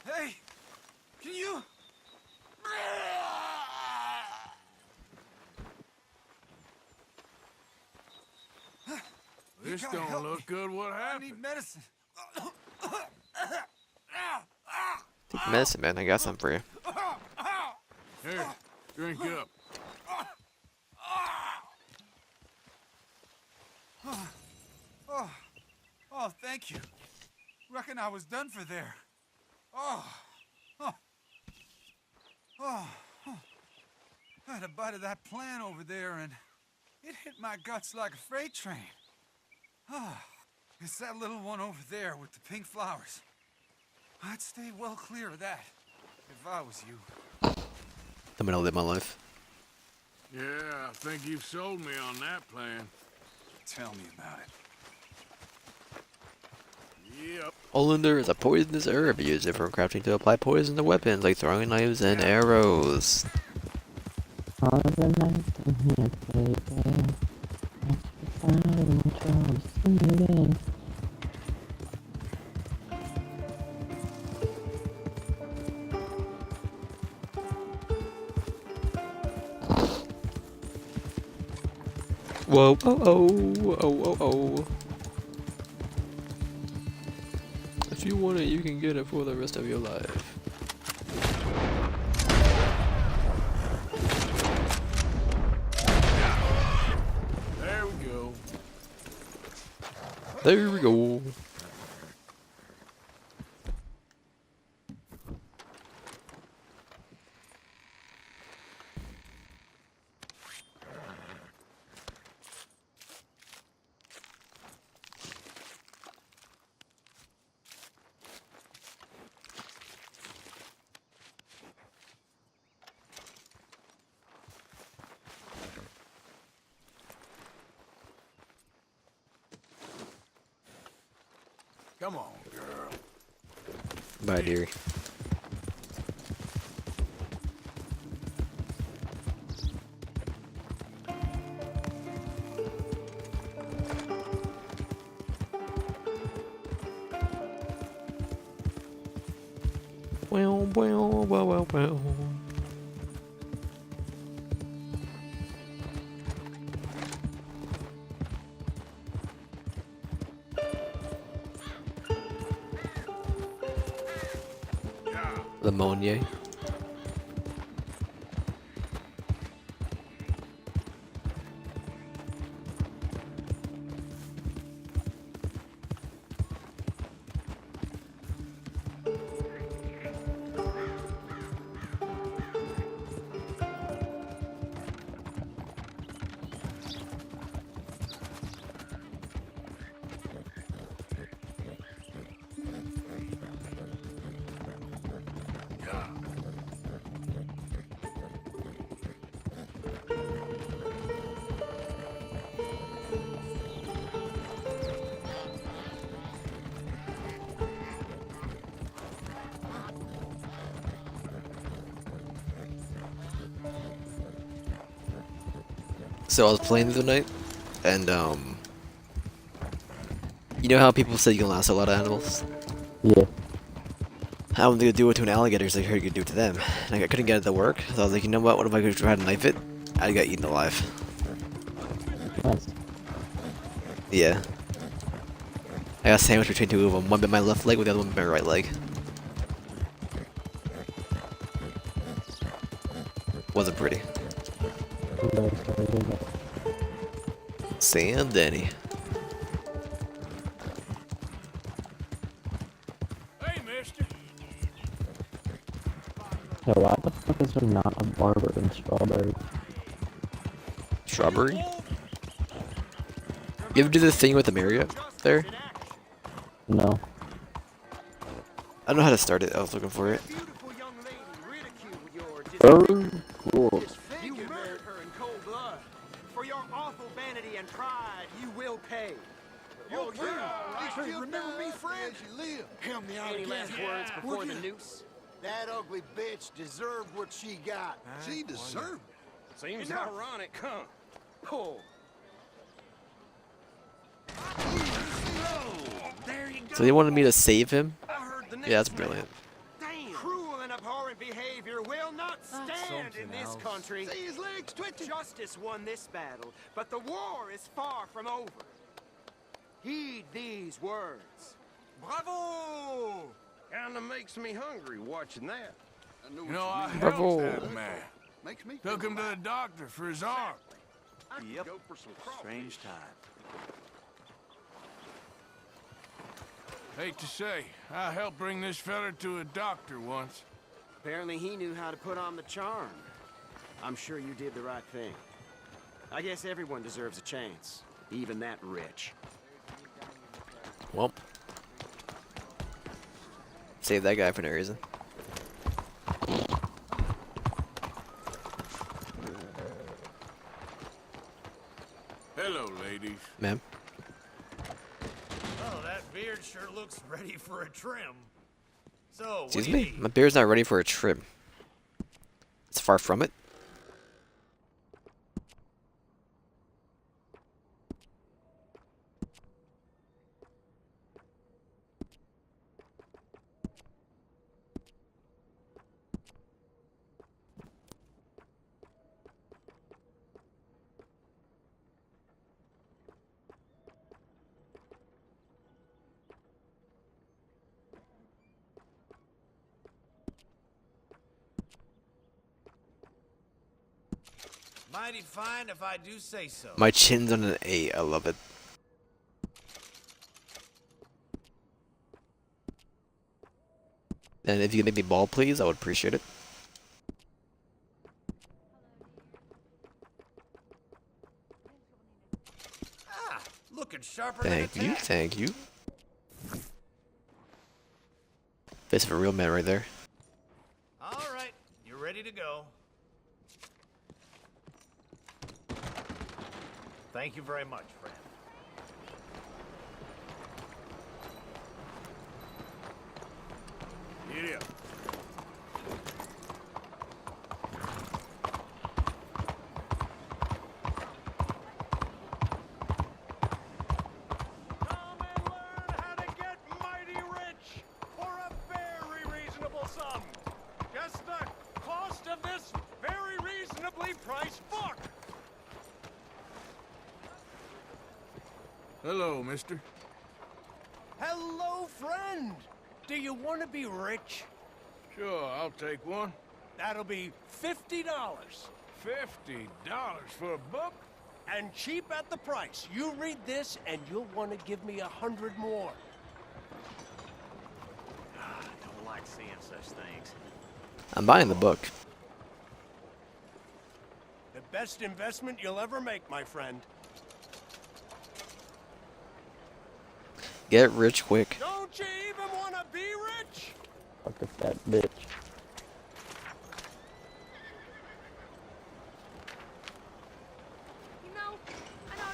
Hey, can you? This don't look good. What I happened? need medicine. Take medicine, man. I got some for you. Here, drink up. Oh, thank you. Reckon I was done for there. Oh. I had a bite of that plant over there, and it hit my guts like a freight train. It's that little one over there with the pink flowers. I'd stay well clear of that if I was you. I'm gonna live my life. Yeah, I think you've sold me on that plan. Tell me about it. Yep. Olander is a poisonous herb used for crafting to apply poison to weapons like throwing knives and arrows. Whoa, oh, oh, oh, oh, oh. If you want it, you can get it for the rest of your life. There we go. There we go. Come on, girl. Bye, dearie. Well, well, well, well, well. The Monier. So I was playing the other night, and you know how people say you can lasso a lot of animals? Yeah. I wanted to do it to an alligator, so I heard you could do it to them. And I couldn't get it to work, so I was like, you know what if I could try to knife it? I got eaten alive. Nice. Yeah. I got sandwiched between two of them. One bit my left leg with the other one bit my right leg. Wasn't pretty. Sam Denny. Hey, mister. Yo, why the fuck is there not a barber in Strawberry? Strawberry? You ever do the thing with the Marriott there? No. I don't know how to start it. I was looking for it. Oh, cool. You murdered her in cold blood. For your awful vanity and pride, you will pay. Oh, yeah. Hey, remember me, friend? You live. Help me out Any again. last words before the noose? That ugly bitch deserved what she got. She deserved it. Seems ironic, huh? Oh. So they wanted me to save him? Yeah, that's brilliant. Cruel and abhorrent behavior will not stand in this country. See his legs twitching. Justice won this battle, but the war is far from over. Heed these words. Bravo! Kinda makes me hungry watching that. You know, I Bravo. helped that man. Makes me Took him to the doctor for his arm. Yep. Go for some Strange time. Hate to say, I helped bring this fella to a doctor once. Apparently he knew how to put on the charm. I'm sure you did the right thing. I guess everyone deserves a chance, even that rich. Well. Save that guy for no reason. Hello, ladies. Ma'am. Oh, that beard sure looks ready for a trim. So, Excuse me? My beard's not ready for a trim. It's far from it. Mighty fine if I do say so. My chin's on an 8. I love it. And if you could make me bald, please, I would appreciate it. Looking sharper Thank than a you, tack. thank you. Face of a real man right there. All right, you're ready to go. Thank you very much, friend. Giddy up. Just the cost of this very reasonably priced book. Hello, mister. Hello, friend. Do you want to be rich? Sure, I'll take one. That'll be $50. $50 for a book? And cheap at the price. You read this, and you'll want to give me 100 more. Don't like seeing such things. I'm buying the book. The best investment you'll ever make, my friend. Get rich quick. Don't you even want to be rich? Fuck a fat bitch.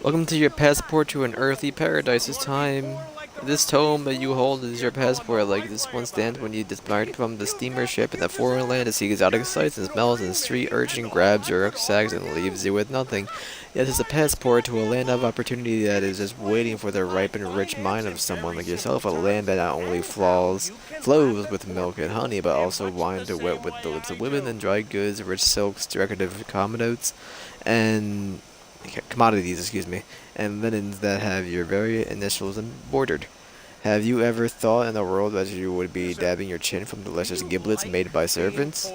Welcome to your passport to an earthly paradise. This time, this tome that you hold is your passport. Like this one stands when you disembark from the steamer ship in a foreign land to see exotic sights and smells, and street urchin grabs your rucksacks and leaves you with nothing. Yet it's a passport to a land of opportunity that is just waiting for the ripe and rich mind of someone like yourself. A land that not only flows with milk and honey, but also wine to wet with the lips of women and dry goods, rich silks, decorative commodities, excuse me, and linens that have your very initials embroidered. Have you ever thought in the world that you would be dabbing your chin from delicious giblets made by servants?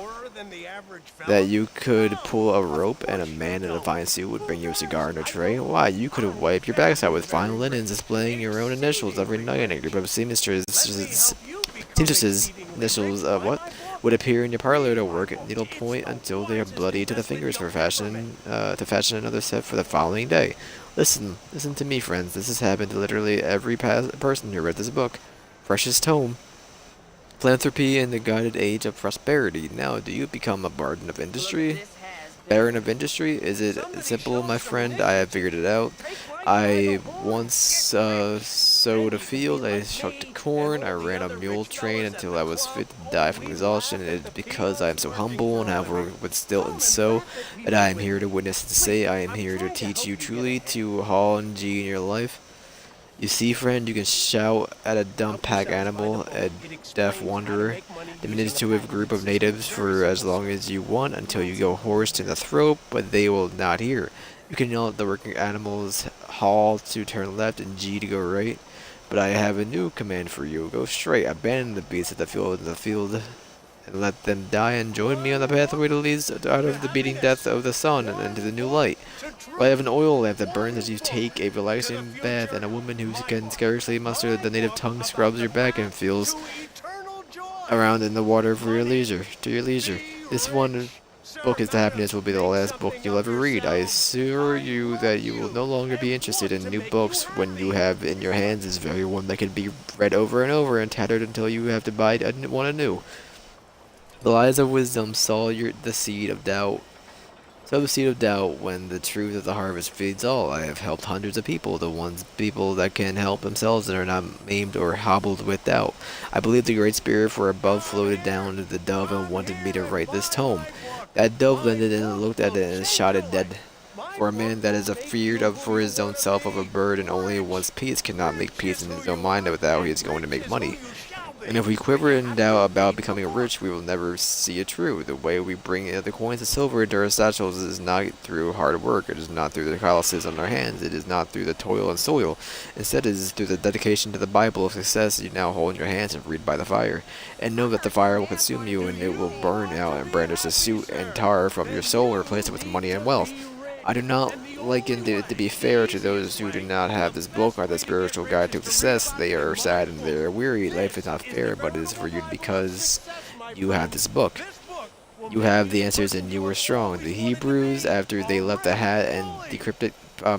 That you could pull a rope and a man in a fine suit would bring you a cigar in a tray? Why, you could wipe your backside with fine linens displaying your own initials every night, and a group of seamstresses initials of what? Would appear in your parlor to work at needlepoint until they are bloody to the fingers to fashion another set for the following day. Listen to me, friends. This has happened to literally every person who read this book. Precious tome. Philanthropy in the guided age of prosperity. Now, do you become a baron of industry? Baron of industry? Is it simple, my friend? I have figured it out. I once sowed a field, I shucked corn, I ran a mule train until I was fit to die from exhaustion, and it is because I am so humble and have worked with stilt and sow that I am here to witness and say I am here to teach you truly to haul and G in your life. You see, friend, you can shout at a dumb pack animal, a deaf wanderer, diminutive group of natives for as long as you want until you go hoarse in the throat, but they will not hear. You can yell at the working animals, haul to turn left and G to go right, but I have a new command for you. Go straight, abandon the beasts of the field, and let them die, and join me on the pathway that leads out of the beating death of the sun and into the new light. I have an oil lamp that burns as you take a relaxing bath, and a woman who can scarcely muster the native tongue scrubs your back and feels around in the water for your leisure. This one book is the happiness will be the last book you'll ever read. I assure you that you will no longer be interested in new books when you have in your hands this very one that can be read over and over and tattered until you have to buy one anew. The lies of wisdom sow the seed of doubt. Sow the seed of doubt when the truth of the harvest feeds all. I have helped hundreds of people that can help themselves and are not maimed or hobbled with doubt. I believe the Great Spirit from above floated down to the dove and wanted me to write this tome. That dove landed and looked at it and shot it dead. For a man that is afeared for his own self of a bird and only wants peace cannot make peace in his own mind without he is going to make money. And if we quiver in doubt about becoming rich, we will never see it true. The way we bring the coins of silver into our satchels is not through hard work. It is not through the calluses on our hands. It is not through the toil and soil. Instead, it is through the dedication to the Bible of success you now hold in your hands and read by the fire. And know that the fire will consume you, and it will burn out and brandish the soot and tar from your soul and replace it with money and wealth. I do not liken it to be fair to those who do not have this book or the spiritual guide to success. They are sad and they are weary. Life is not fair, but it is for you because you have this book. You have the answers and you are strong. The Hebrews, after they left the hat and the cryptic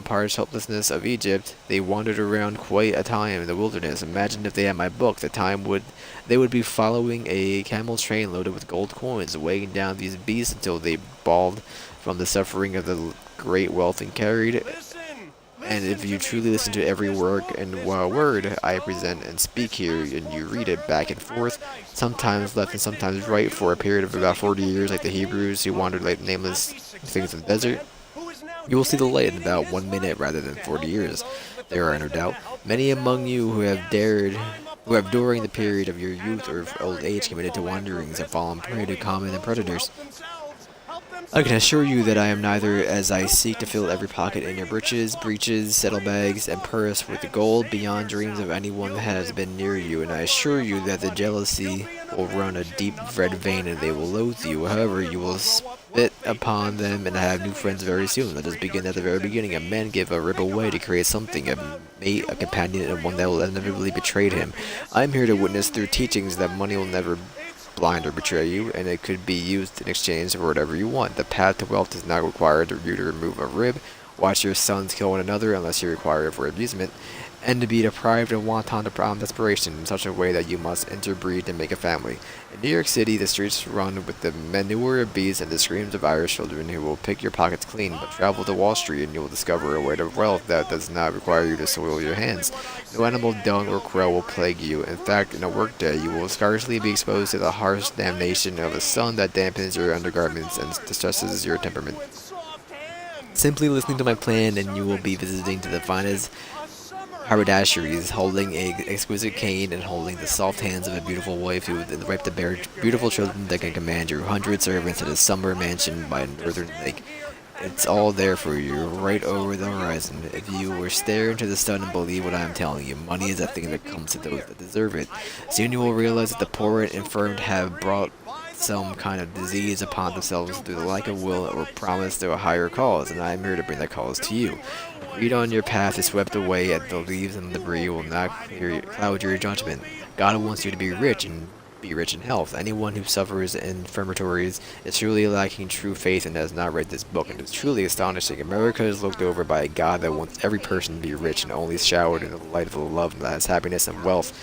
parched helplessness of Egypt, they wandered around quite a time in the wilderness. Imagine if they had my book, they would be following a camel train loaded with gold coins, weighing down these beasts until they bawled from the suffering of the great wealth and carried. And if you truly listen to every word I present and speak here, and you read it back and forth, sometimes left and sometimes right, for a period of about 40 years, like the Hebrews who wandered like nameless things in the desert, you will see the light in about 1 minute rather than 40 years. There are no doubt many among you who have during the period of your youth or old age committed to wanderings and fallen prey to common and predators. I can assure you that I am neither, as I seek to fill every pocket in your breeches, saddlebags, and purse with gold beyond dreams of anyone that has been near you, and I assure you that the jealousy will run a deep red vein and they will loathe you. However, you will spit upon them and have new friends very soon. Let us begin at the very beginning. A man gave a rib away to create something, a mate, a companion, and one that will inevitably betray him. I am here to witness through teachings that money will never blind or betray you, and it could be used in exchange for whatever you want. The path to wealth does not require you to remove a rib, watch your sons kill one another unless you require it for amusement, and to be deprived of wanton desperation in such a way that you must interbreed and make a family. In New York City, the streets run with the manure of bees and the screams of Irish children who will pick your pockets clean, but travel to Wall Street and you will discover a way of wealth that does not require you to soil your hands. No animal, dung, or crow will plague you. In fact, in a workday, you will scarcely be exposed to the harsh damnation of a sun that dampens your undergarments and distresses your temperament. Simply listening to my plan and you will be visiting to the finest haberdasheries, holding an exquisite cane and holding the soft hands of a beautiful wife who would rape to bear beautiful children that can command your 100 servants in a summer mansion by a northern lake. It's all there for you, right over the horizon. If you will stare into the sun and believe what I am telling you, money is a thing that comes to those that deserve it. Soon you will realize that the poor and infirm have brought some kind of disease upon themselves through the lack of will or promise to a higher cause, and I am here to bring that cause to you. Greed on your path is swept away, and the leaves and debris will not cloud your judgment. God wants you to be rich and be rich in health. Anyone who suffers infirmities is truly lacking true faith and has not read this book, and it's truly astonishing. America is looked over by a God that wants every person to be rich and only showered in the light of the love that has happiness and wealth.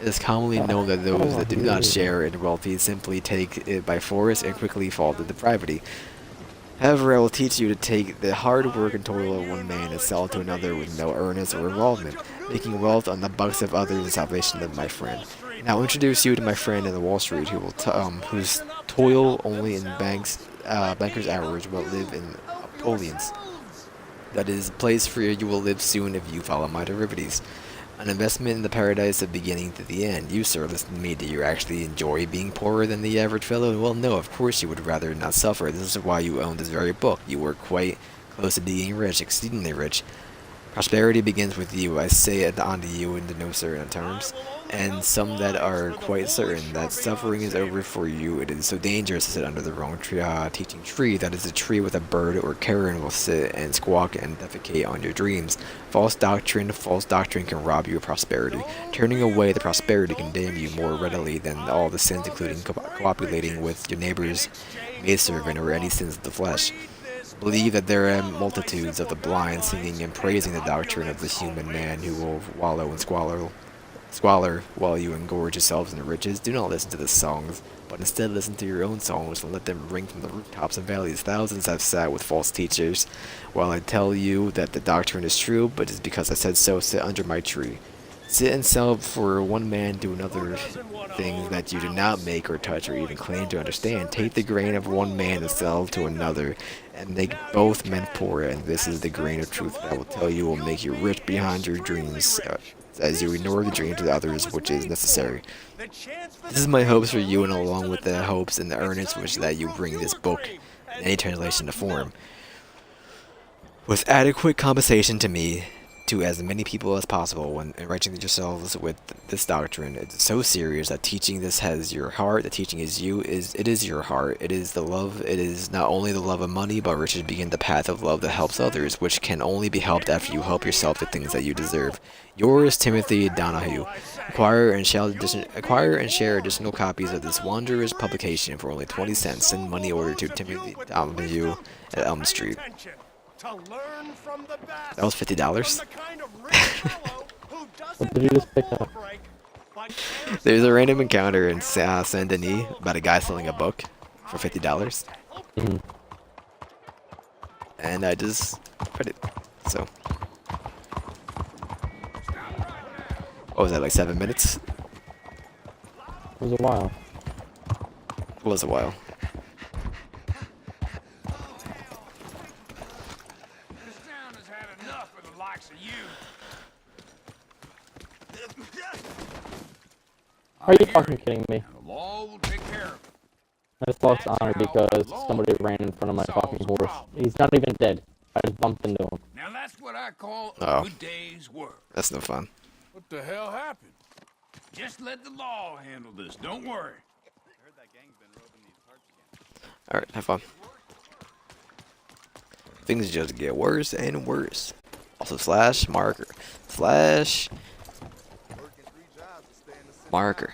It is commonly known that those that do not share in wealth simply take it by force and quickly fall to depravity. However, I will teach you to take the hard work and toil of one man and sell it to another with no earnest or involvement, making wealth on the backs of others and salvation of my friend. And I'll introduce you to my friend in the Wall Street who will whose toil only in banker's hours will live in Napoleon's. That is a place where you will live soon if you follow my derivatives. An investment in the paradise of beginning to the end. You, sir, listen to me. Do you actually enjoy being poorer than the average fellow? Well, no, of course you would rather not suffer. This is why you own this very book. You were quite close to being rich, exceedingly rich. Prosperity begins with you. I say it unto you in no certain terms, and some that are quite certain that suffering is over for you. It is so dangerous to sit under the wrong teaching tree. That is a tree with a bird or Karen will sit and squawk and defecate on your dreams. False doctrine can rob you of prosperity. Turning away the prosperity can damn you more readily than all the sins, including copulating with your neighbor's maidservant or any sins of the flesh. Believe that there are multitudes of the blind singing and praising the doctrine of the human man who will wallow in squalor while you engorge yourselves in riches. Do not listen to the songs, but instead listen to your own songs and let them ring from the rooftops and valleys. Thousands have sat with false teachers while I tell you that the doctrine is true, but it's because I said so. Sit under my tree. Sit and sell for one man to another things that you do not make or touch or even claim to understand. Take the grain of one man and sell to another, and make both men poor, and this is the grain of truth that I will tell you will make you rich behind your dreams, as you ignore the dreams of the others, which is necessary. This is my hopes for you, and along with the hopes and the earnest wish that you bring this book in any translation to form, with adequate compensation to me, to as many people as possible when enriching yourselves with this doctrine. It's so serious that teaching this has your heart. The teaching is you. It is your heart. It is the love. It is not only the love of money, but riches begin the path of love that helps others, which can only be helped after you help yourself to things that you deserve. Yours, Timothy Donahue. Acquire and share additional copies of this wondrous publication for only 20 cents. Send money order to Timothy Donahue at Elm Street. That was $50. What did you just pick up? There's a random encounter in Saint Denis about a guy selling a book for $50. And I just read it. So, what was that, like 7 minutes? It was a while. It was a while. Are you fucking kidding me? The law will take care of it. I just lost honor because somebody ran in front of my fucking horse. He's not even dead. I just bumped into him. Now that's what I call Oh. a good day's work. That's no fun. What the hell happened? Just let the law handle this. Don't worry. Alright, have fun. Things just get worse and worse. Also /marker. /marker.